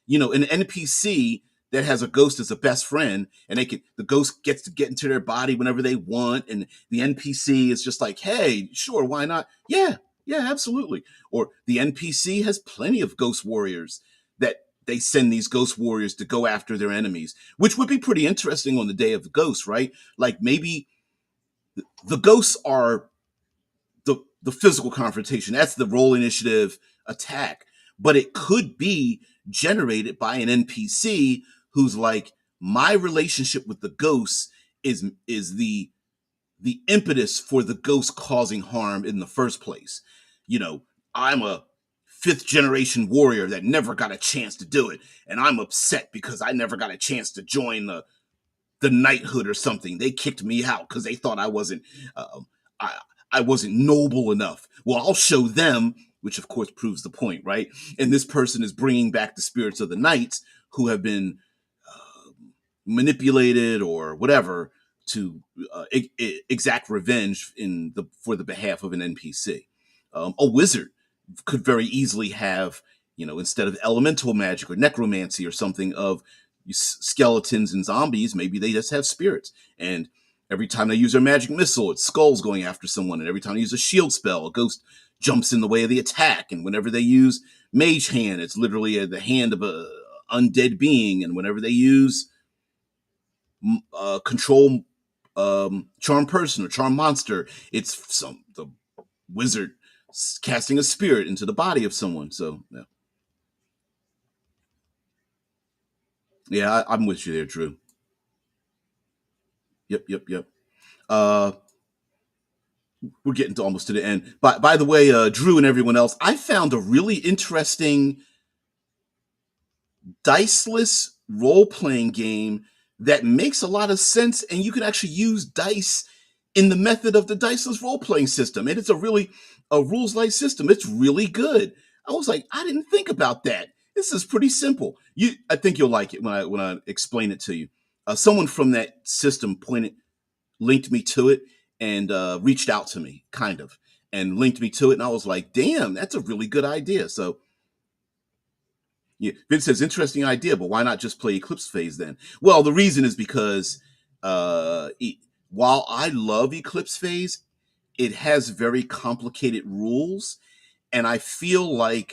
NPC that has a ghost as a best friend, and the ghost gets to get into their body whenever they want, and the NPC is just like, hey, sure, why not? Yeah, yeah, absolutely. Or the NPC has plenty of ghost warriors that they send these ghost warriors to go after their enemies, which would be pretty interesting on the day of the ghost, right? Like maybe the ghosts are the physical confrontation. That's the role initiative attack. But it could be generated by an NPC who's like, my relationship with the ghosts is the impetus for the ghost causing harm in the first place. You know, I'm a fifth generation warrior that never got a chance to do it, and I'm upset because I never got a chance to join the knighthood or something. They kicked me out because they thought um, I, I wasn't noble enough. Well, I'll show them, which of course proves the point, right? And this person is bringing back the spirits of the knights who have been manipulated or whatever to exact revenge for the behalf of an NPC. A wizard could very easily have, instead of elemental magic or necromancy or something of skeletons and zombies, maybe they just have spirits. And every time they use their magic missile, it's skulls going after someone. And every time they use a shield spell, a ghost jumps in the way of the attack. And whenever they use mage hand, it's literally the hand of a undead being. And whenever they use control charm person or charm monster, it's the wizard casting a spirit into the body of someone. So yeah, I'm with you there, Drew. Yep. Uh, we're getting to almost to the end. By the way, Drew and everyone else, I found a really interesting diceless role playing game that makes a lot of sense, and you can actually use dice in the method of the diceless role playing system. And it's a rules light system. It's really good. I was like, I didn't think about that. This is pretty simple. I think you'll like it when I explain it to you. Someone from that system linked me to it, and reached out to me, kind of, and linked me to it, and I was like, damn, that's a really good idea. So yeah, Vince says interesting idea, but why not just play Eclipse Phase then? Well, the reason is because uh, e- while I love Eclipse Phase, it has very complicated rules, and the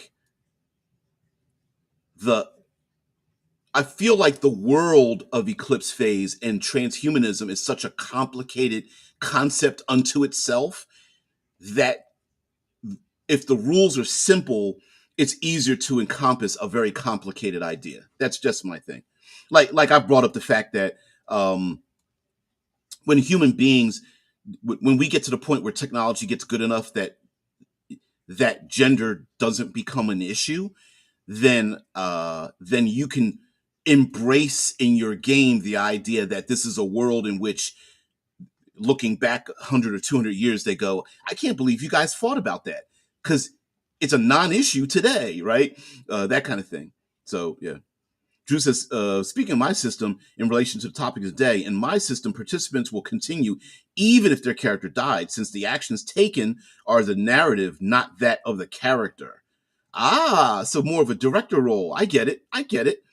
I feel like the world of Eclipse Phase and transhumanism is such a complicated concept unto itself that if the rules are simple, it's easier to encompass a very complicated idea. That's just my thing. Like I brought up the fact that um, when human beings, when we get to the point where technology gets good enough that gender doesn't become an issue, then you can embrace in your game the idea that this is a world in which, looking back 100 or 200 years, they go, I can't believe you guys fought about that, because it's a non-issue today, right? That kind of thing. So yeah. Drew says, speaking of my system in relation to the topic of the day, in my system, participants will continue even if their character died, since the actions taken are the narrative, not that of the character. Ah, so more of a director role. I get it. I get it.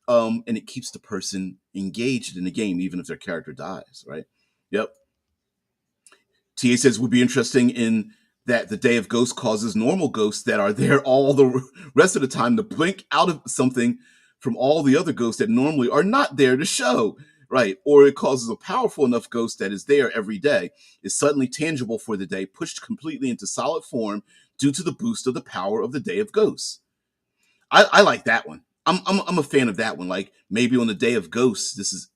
And it keeps the person engaged in the game, even if their character dies, right? Yep. TA says would be interesting in that the Day of Ghosts causes normal ghosts that are there all the rest of the time to blink out of something from all the other ghosts that normally are not there to show, right? Or it causes a powerful enough ghost that is there every day, is suddenly tangible for the day, pushed completely into solid form due to the boost of the power of the Day of Ghosts. I like that one. I'm a fan of that one. Like maybe on the Day of Ghosts, this is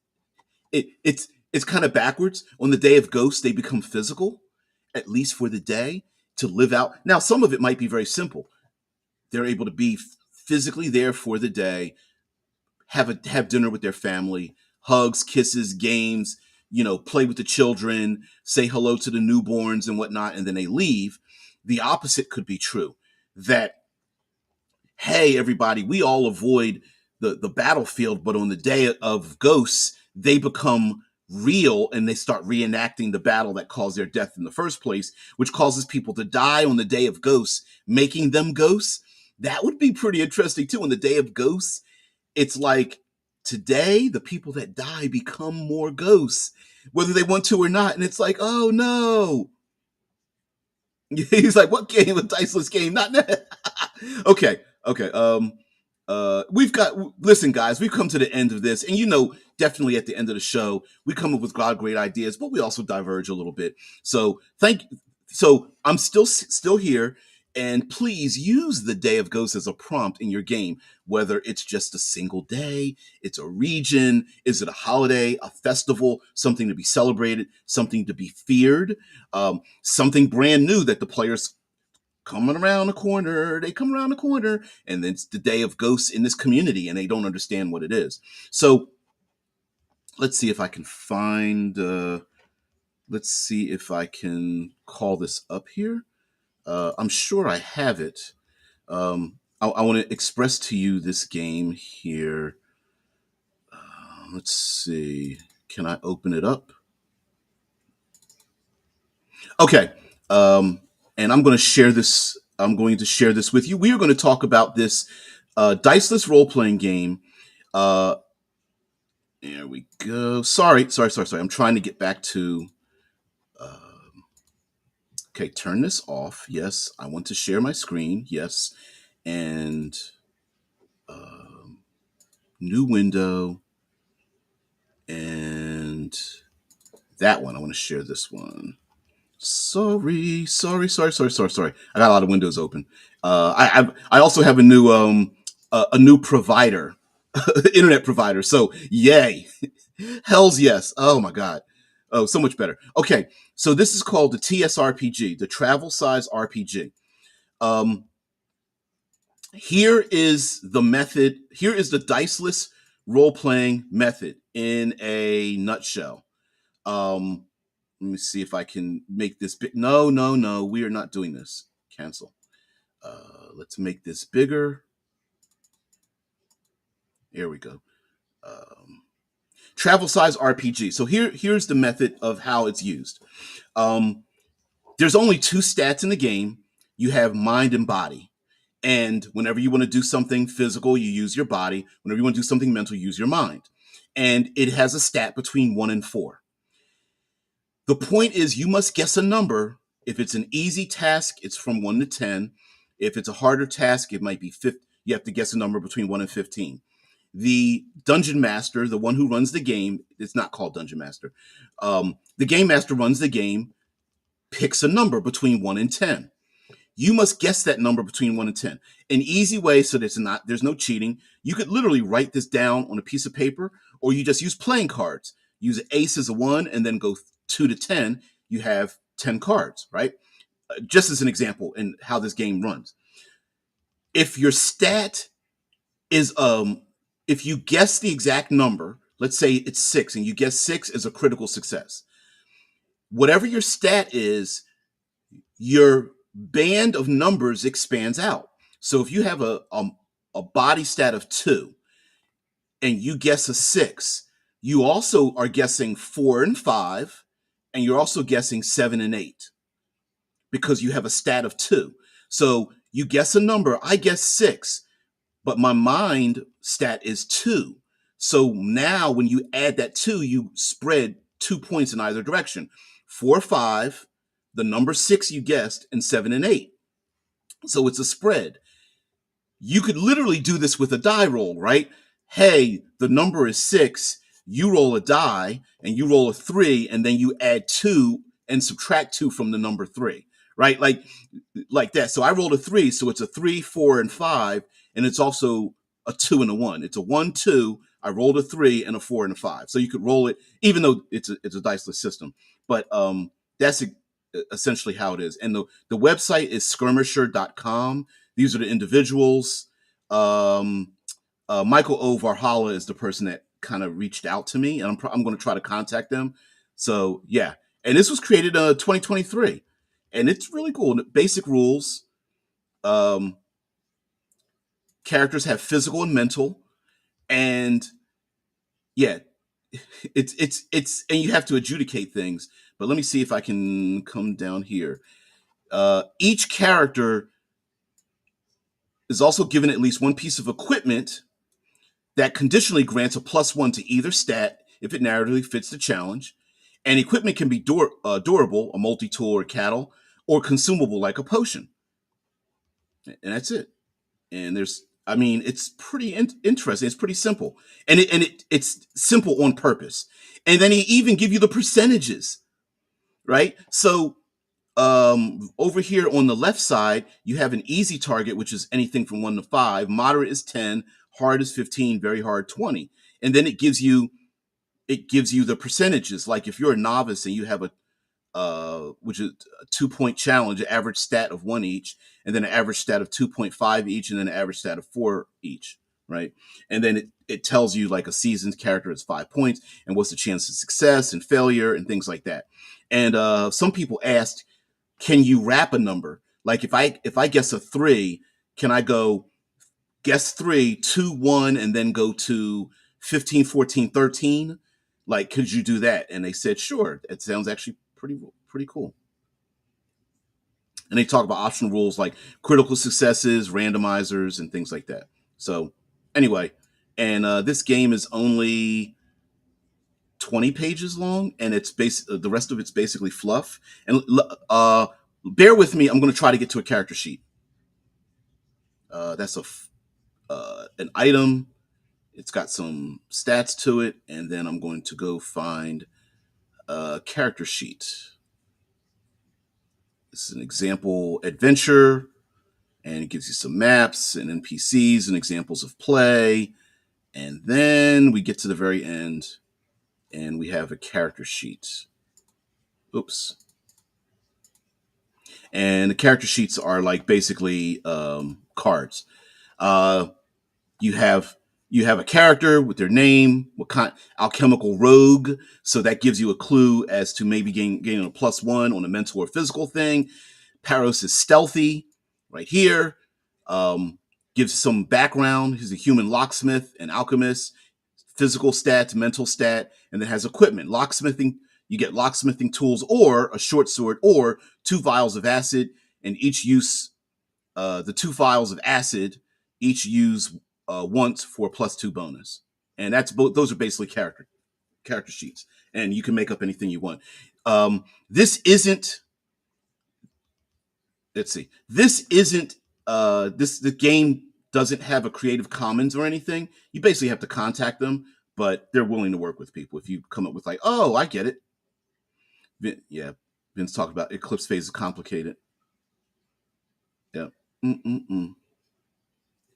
it's kind of backwards. On the Day of Ghosts, they become physical, at least for the day, to live out. Now, some of it might be very simple. They're able to be physically there for the day, have dinner with their family, hugs, kisses, games, play with the children, say hello to the newborns and whatnot, and then they leave. The opposite could be true. That, hey, everybody, we all avoid the battlefield, but on the Day of Ghosts, they become real and they start reenacting the battle that caused their death in the first place, which causes people to die on the Day of Ghosts, making them ghosts. That would be pretty interesting too. On the Day of Ghosts, it's like today the people that die become more ghosts, whether they want to or not. And it's like, oh no. He's like, what game? A diceless game? Not that. Okay. Okay. We've got, listen, guys, we've come to the end of this, and definitely at the end of the show, we come up with a lot of great ideas, but we also diverge a little bit. So so I'm still here, and please use the Day of Ghosts as a prompt in your game, whether it's just a single day, it's a region, is it a holiday, a festival, something to be celebrated, something to be feared, something brand new that the players coming around the corner. They come around the corner, and then it's the Day of Ghosts in this community, and they don't understand what it is. So let's see if I can find. Let's see if I can call this up here. I'm sure I have it. I want to express to you this game here. Let's see. Can I open it up? Okay. And I'm going to share this. I'm going to share this with you. We are going to talk about this diceless role playing game. Uh, there we go. Sorry. I'm trying to get back to. Okay, turn this off. Yes, I want to share my screen. Yes, and new window, and that one. I want to share this one. Sorry. I got a lot of windows open. I also have a new provider, internet provider. So yay, hell's yes. Oh my god. Oh, so much better. Okay, so this is called the TSRPG, the Travel Size RPG. Um, Here is the method. Here is the diceless role playing method in a nutshell. Um, Let me see if I can make this big. No. We are not doing this. Cancel. Let's make this bigger. Here we go. Travel size RPG. So here's the method of how it's used. Um, there's only two stats in the game. You have mind and body. And whenever you want to do something physical, you use your body. Whenever you want to do something mental, you use your mind. And it has a stat between 1 and 4. The point is, you must guess a number. If it's an easy task, it's from 1 to 10. If it's a harder task, it might be 50. You have to guess a number between 1 and 15. The dungeon master, the one who runs the game, it's not called dungeon master. The game master runs the game, picks a number between 1 and 10. You must guess that number between 1 and 10. An easy way, so there's no cheating. You could literally write this down on a piece of paper, or you just use playing cards. Use an ace as a 1 and then go 2 to 10. You have 10 cards, right? Just as an example in how this game runs. If your stat is if you guess the exact number, let's say it's 6 and you guess 6 is a critical success. Whatever your stat is, your band of numbers expands out. So if you have a body stat of 2 and you guess a 6, you also are guessing 4 and 5, and you're also guessing 7 and 8 because you have a stat of 2. So you guess a number, I guess 6, but my mind stat is 2. So now when you add that 2, you spread 2 points in either direction. 4, 5, the number 6 you guessed, and 7 and 8. So it's a spread. You could literally do this with a die roll, right? Hey, the number is 6. You roll a die and you roll a 3, and then you add 2 and subtract 2 from the number 3, right? Like that. So I rolled a 3, so it's a 3, 4, and 5, and it's also a 2 and a 1. It's a 1, 2. I rolled a 3 and a 4 and a 5. So you could roll it, even though it's a diceless system. But that's essentially how it is. And the website is skirmisher.com. These are the individuals. Michael O. Varhala is the person that kind of reached out to me, and I'm going to try to contact them. So yeah, and this was created 2023, and it's really cool. Basic rules. Um, Characters have physical and mental, and yeah, and you have to adjudicate things. But let me see if I can come down here. Each character is also given at least one piece of equipment that conditionally grants a +1 to either stat if it narratively fits the challenge. And equipment can be durable, a multi-tool or cattle, or consumable like a potion. And that's it. And it's pretty interesting. It's pretty simple. It's simple on purpose. And then he even give you the percentages, right? So over here on the left side, you have an easy target, which is anything from 1 to 5. Moderate is 10, hard is 15, very hard 20. And then it gives you the percentages. Like if you're a novice and you have a which is a 2-point challenge, an average stat of 1 each, and then an average stat of 2.5 each, and then an average stat of 4 each, right? And then it tells you like a seasoned character is 5 points, and what's the chance of success and failure and things like that. And some people asked, can you wrap a number? Like if I guess a 3, can I go guess 3, 2, 1, and then go to 15, 14, 13? Like, could you do that? And they said, sure. It sounds actually pretty cool. And they talk about optional rules like critical successes, randomizers, and things like that. So anyway, and this game is only 20 pages long, and the rest of it's basically fluff. And bear with me, I'm going to try to get to a character sheet. That's an item. It's got some stats to it, and then I'm going to go find a character sheet. This is an example adventure, and it gives you some maps and NPCs and examples of play. And then we get to the very end, and we have a character sheet. Oops. And the character sheets are like basically cards. Uh, you have a character with their name, what kind, alchemical rogue, so that gives you a clue as to maybe gaining a +1 on a mental or physical thing. Paros is stealthy, right here. Gives some background. He's a human locksmith and alchemist. Physical stat, mental stat, and then has equipment. Locksmithing, you get locksmithing tools or a short sword or 2 vials of acid, and each use the 2 vials of acid each use once for a +2 bonus. And that's both. Those are basically character sheets, and you can make up anything you want. This isn't. Let's see. This isn't. The game doesn't have a Creative Commons or anything. You basically have to contact them, but they're willing to work with people if you come up with like, oh, I get it. Yeah, Vince talked about Eclipse phase is complicated. Yeah.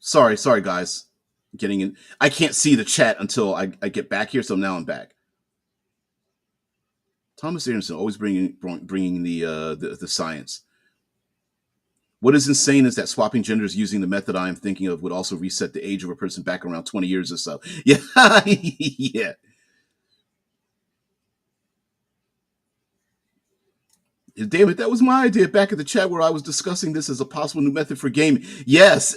Sorry, guys. Getting in. I can't see the chat until I get back here, so now I'm back. Thomas Anderson always bringing the science. What is insane is that swapping genders using the method I am thinking of would also reset the age of a person back around 20 years or so. Yeah. Yeah. Damn it, that was my idea back at the chat where I was discussing this as a possible new method for gaming. Yes,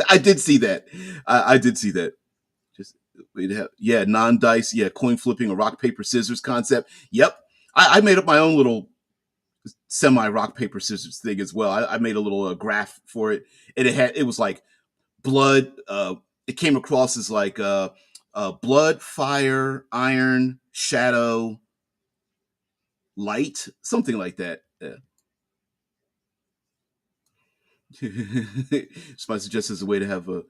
I did see that. I did see that. Just we'd have, yeah, non-dice, yeah, coin flipping, a rock paper scissors concept. Yep, I made up my own little semi rock paper scissors thing as well. I made a little graph for it, and it was like blood. It came across as like blood, fire, iron, shadow, light, something like that. Yeah. Spice suggests as a way to have a.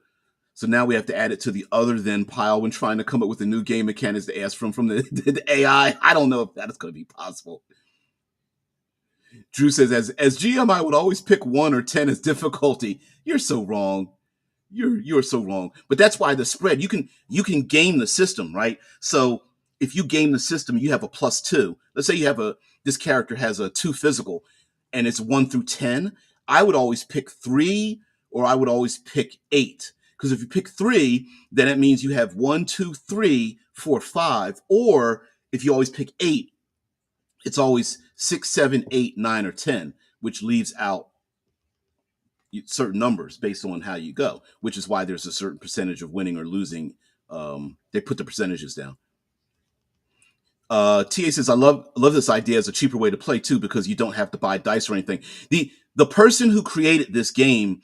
So now we have to add it to the other than pile when trying to come up with a new game mechanics to ask from the AI. I don't know if that is going to be possible. Drew says, as GM, I would always pick 1 or 10 as difficulty. You're so wrong. You're so wrong. But that's why the spread, you can game the system, right? So if you game the system, you have a +2. Let's say you have this character has a 2 physical and it's 1 through 10. I would always pick 3 or I would always pick 8. Because if you pick 3, then it means you have 1, 2, 3, 4, 5. Or if you always pick 8, it's always 6, 7, 8, 9, or 10, which leaves out certain numbers based on how you go, which is why there's a certain percentage of winning or losing. They put the percentages down. TA says, I love this idea as a cheaper way to play too, because you don't have to buy dice or anything. The person who created this game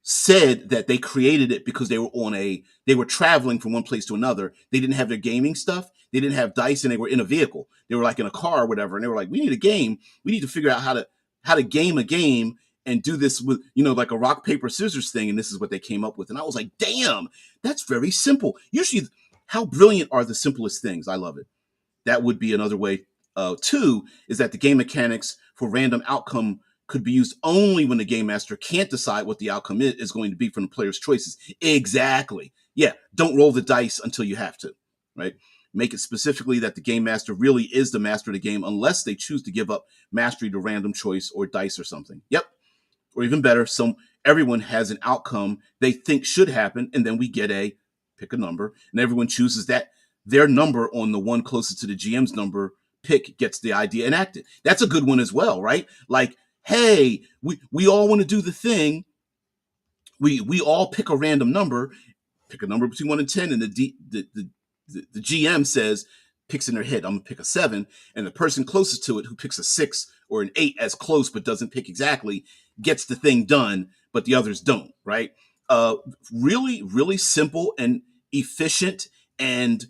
said that they created it because they were traveling from one place to another. They didn't have their gaming stuff. They didn't have dice, and they were in a vehicle. They were like in a car or whatever, and they were like, we need a game. We need to figure out how to game a game and do this with, like a rock paper scissors thing. And this is what they came up with. And I was like, damn, that's very simple. Usually, how brilliant are the simplest things? I love it. That would be another way. Two is that the game mechanics for random outcome could be used only when the game master can't decide what the outcome is going to be from the player's choices. Exactly. Yeah. Don't roll the dice until you have to, right? Make it specifically that the game master really is the master of the game unless they choose to give up mastery to random choice or dice or something. Yep. Or even better, everyone has an outcome they think should happen, and then we get pick a number, and everyone chooses that their number on the one closest to the GM's number pick gets the idea enacted. That's a good one as well, right? Like, hey, we all want to do the thing. We all pick a random number, pick a number between 1 and 10, and the GM says, picks in their head, I'm gonna pick a 7, and the person closest to it who picks a 6 or an 8 as close but doesn't pick exactly gets the thing done, but the others don't, right? Really, really simple and efficient, and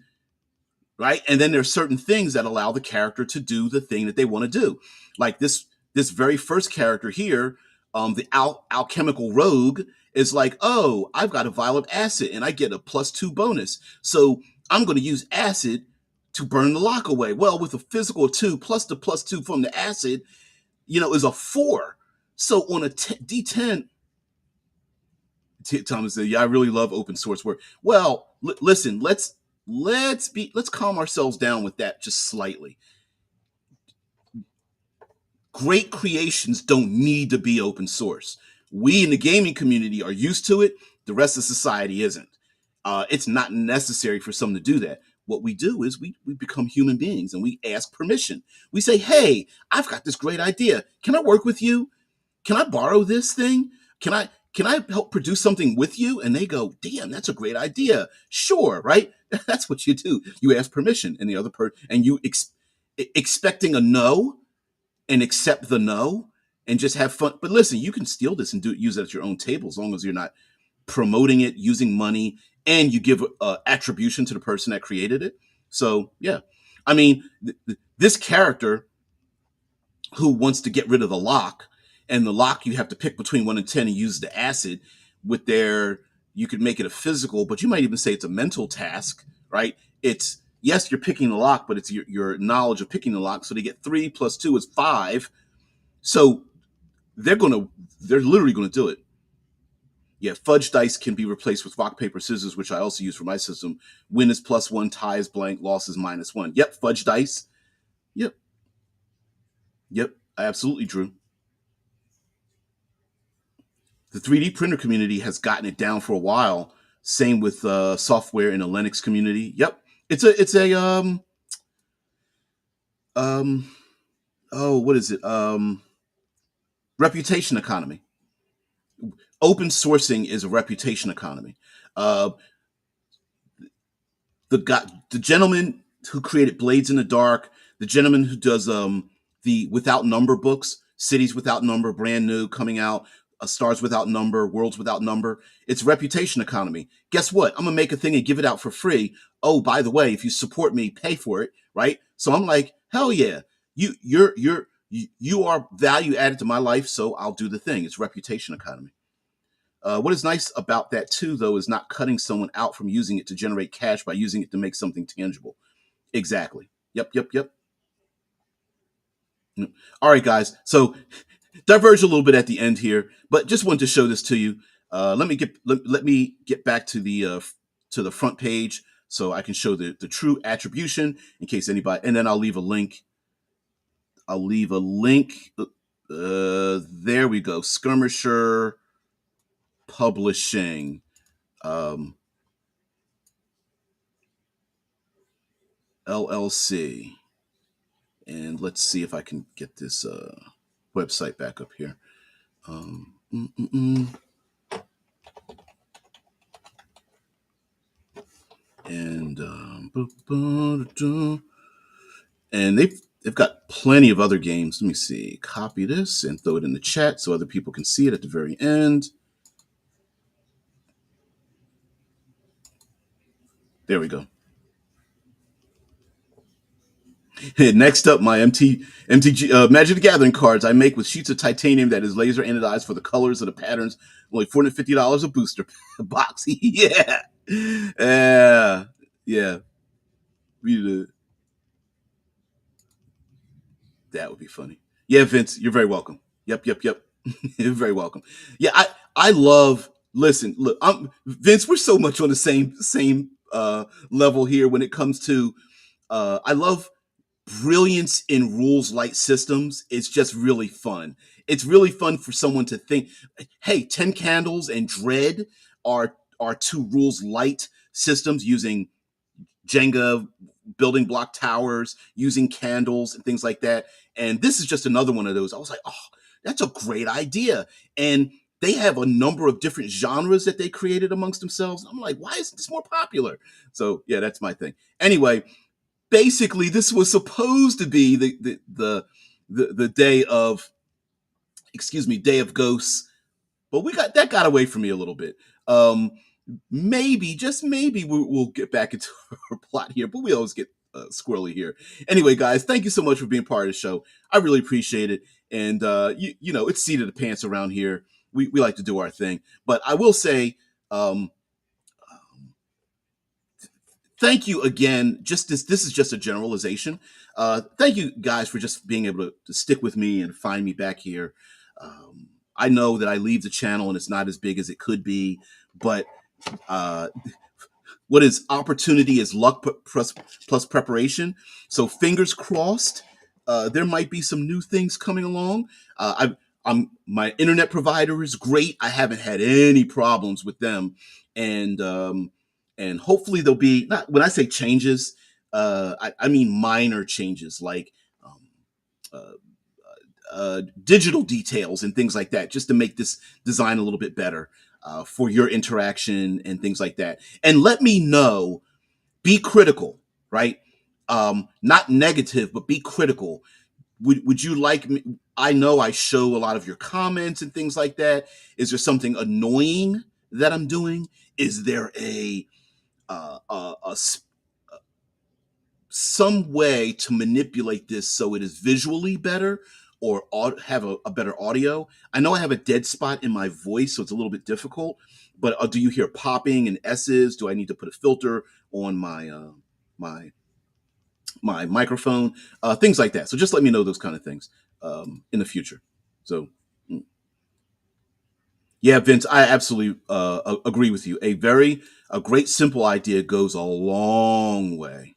right. And then there's certain things that allow the character to do the thing that they want to do, like this very first character here, the alchemical rogue is like, oh, I've got a vial of acid and I get a +2 bonus, so I'm going to use acid to burn the lock away. Well, with a physical 2 plus the +2 from the acid, is a 4. So on a D10, Thomas said, "Yeah, I really love open source work." Well, listen, let's calm ourselves down with that just slightly. Great creations don't need to be open source. We in the gaming community are used to it. The rest of society isn't. It's not necessary for some to do that. What we do is we become human beings and we ask permission. We say, "Hey, I've got this great idea. Can I work with you? Can I borrow this thing? Can I help produce something with you?" And they go, "Damn, that's a great idea. Sure," right? That's what you do. You ask permission, and the other person, and you expecting a no, and accept the no, and just have fun. But listen, you can steal this and use it at your own table as long as you're not promoting it, using money, and you give attribution to the person that created it. So yeah, I mean, this character who wants to get rid of the lock, and the lock you have to pick between 1 and 10 and use the acid with you could make it a physical, but you might even say it's a mental task, right? It's, yes, you're picking the lock, but it's your knowledge of picking the lock. So they get 3 plus 2 is 5. So they're literally going to do it. Yeah, fudge dice can be replaced with rock, paper, scissors, which I also use for my system. Win is +1, tie is blank, loss is -1. Yep, fudge dice. Yep, I absolutely, Drew. The 3D printer community has gotten it down for a while. Same with software in the Linux community. Yep, it's a um oh, what is it? Reputation economy. Open sourcing is a reputation economy. Uh, the gentleman who created Blades in the Dark, the gentleman who does the Without Number books, Cities Without Number, brand new, coming out, Stars Without Number, Worlds Without Number. It's reputation economy. Guess what? I'm gonna make a thing and give it out for free. Oh, by the way, if you support me, pay for it, right? So I'm like, hell yeah, you are value added to my life, so I'll do the thing. It's reputation economy. What is nice about that too, though, is not cutting someone out from using it to generate cash by using it to make something tangible. Exactly. Yep, yep, yep. Yep. All right, guys. So diverge a little bit at the end here, but just wanted to show this to you. Let me get back to the front page so I can show the true attribution in case anybody, and then I'll leave a link. I'll leave a link. There we go. Skirmisher Publishing. Um, LLC. And let's see if I can get this website back up here. Um, mm, mm, mm. And and they've got plenty of other games. Let me see. Copy this and throw it in the chat so other people can see it at the very end. There we go. Next up, my MTG Magic the Gathering cards I make with sheets of titanium that is laser anodized for the colors of the patterns. Only $450 a booster box. Yeah, yeah, yeah. That would be funny. Yeah, Vince, you're very welcome. Yep, yep, yep. You're very welcome. Yeah, I love. Listen, look, Vince. We're so much on the same level here when it comes to. I love brilliance in rules light systems. It's just really fun. It's really fun for someone to think, hey, 10 candles and dread are two rules light systems using Jenga building block towers, using candles and things like that. And this is just another one of those. I was like, oh, that's a great idea. And they have a number of different genres that they created amongst themselves. I'm like, why isn't this more popular? So yeah, that's my thing. Anyway, basically, this was supposed to be the day of, excuse me, Day of Ghosts, but we got away from me a little bit. Um, Maybe, just maybe, we'll get back into our plot here, but we always get squirrely here. Anyway, guys, thank you so much for being part of the show. I really appreciate it. And you know, it's seat of the pants around here. We like to do our thing, but I will say, um, thank you again. Just this is just a generalization. Thank you guys for just being able to stick with me and find me back here. I know that I leave the channel and it's not as big as it could be, but uh, what is opportunity is luck plus preparation. So fingers crossed. There might be some new things coming along. My internet provider is great. I haven't had any problems with them, and hopefully there'll be, not when I say changes, I mean minor changes like um, uh, digital details and things like that, just to make this design a little bit better for your interaction and things like that. And let me know. Be critical, right? Not negative, but be critical. Would you like me? I know I show a lot of your comments and things like that. Is there something annoying that I'm doing? Is there a some way to manipulate this so it is visually better or have a better audio? I know I have a dead spot in my voice, so it's a little bit difficult. But do you hear popping and S's? Do I need to put a filter on my my microphone? Things like that. So just let me know those kind of things in the future. So mm. Yeah, Vince, I absolutely agree with you. A great simple idea goes a long way.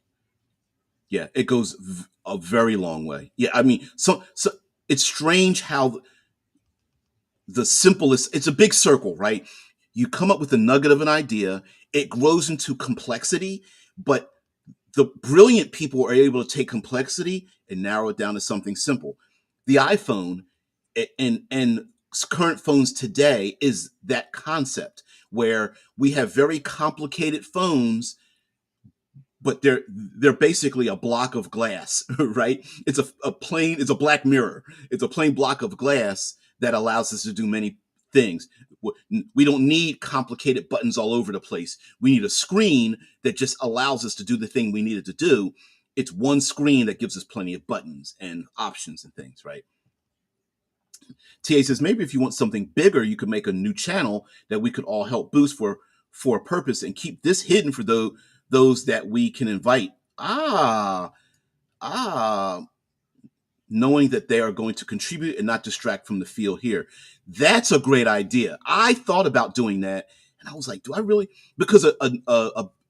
Yeah, it goes a very long way. Yeah, I mean, so it's strange how the simplest, it's a big circle, right? You come up with a nugget of an idea, it grows into complexity, but the brilliant people are able to take complexity and narrow it down to something simple. The iPhone and current phones today is that concept where we have very complicated phones, but they're basically a block of glass, right? It's a plain, it's a black mirror. It's a plain block of glass that allows us to do many things. We don't need complicated buttons all over the place. We need a screen that just allows us to do the thing we needed to do. It's one screen that gives us plenty of buttons and options and things, right? TA says maybe if you want something bigger, you could make a new channel that we could all help boost for a purpose and keep this hidden for those that we can invite. Ah, knowing that they are going to contribute and not distract from the field here. That's a great idea. I thought about doing that, and I was like, do I really? Because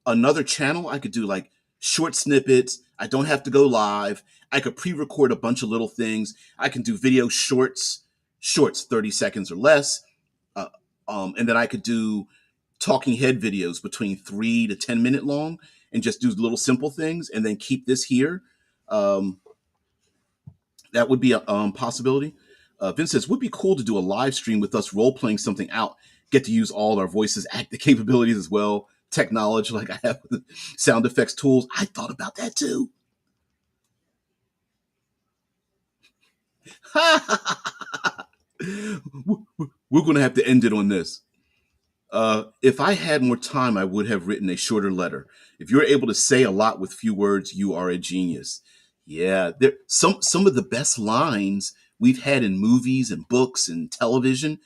another channel, I could do like short snippets. I don't have to go live. I could pre-record a bunch of little things. I can do video shorts, 30 seconds or less. Uh, and then I could do talking head videos between 3 to 10 minute long and just do little simple things and then keep this here. That would be a possibility. Vince says, would be cool to do a live stream with us role playing something out. Get to use all our voices, acting capabilities as well. Technology like I have with sound effects tools. I thought about that too. We're going to have to end it on this. If I had more time, I would have written a shorter letter. If you're able to say a lot with few words, you are a genius. Yeah, there some of the best lines we've had in movies and books and television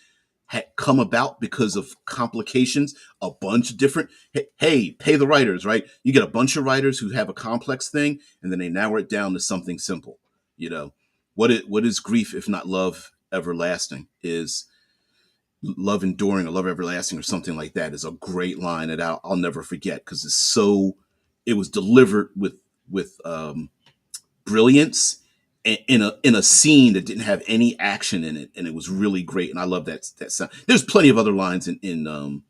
had come about because of complications. A bunch of different. Hey, pay the writers, right? You get a bunch of writers who have a complex thing, and then they narrow it down to something simple. You know, what is grief if not love everlasting? Is love enduring or love everlasting or something like that is a great line that I'll never forget because it was delivered with brilliance in a scene that didn't have any action in it, and it was really great. And I love that sound. There's plenty of other lines in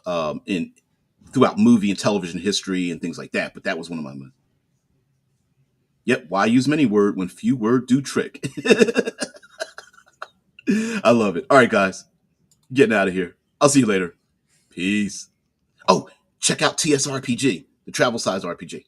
throughout movie and television history and things like that, but that was one of my. Yep, why use many word when few word do trick? I love it. All right, guys, getting out of here. I'll see you later. Peace. Oh, check out TSRPG, the travel size RPG.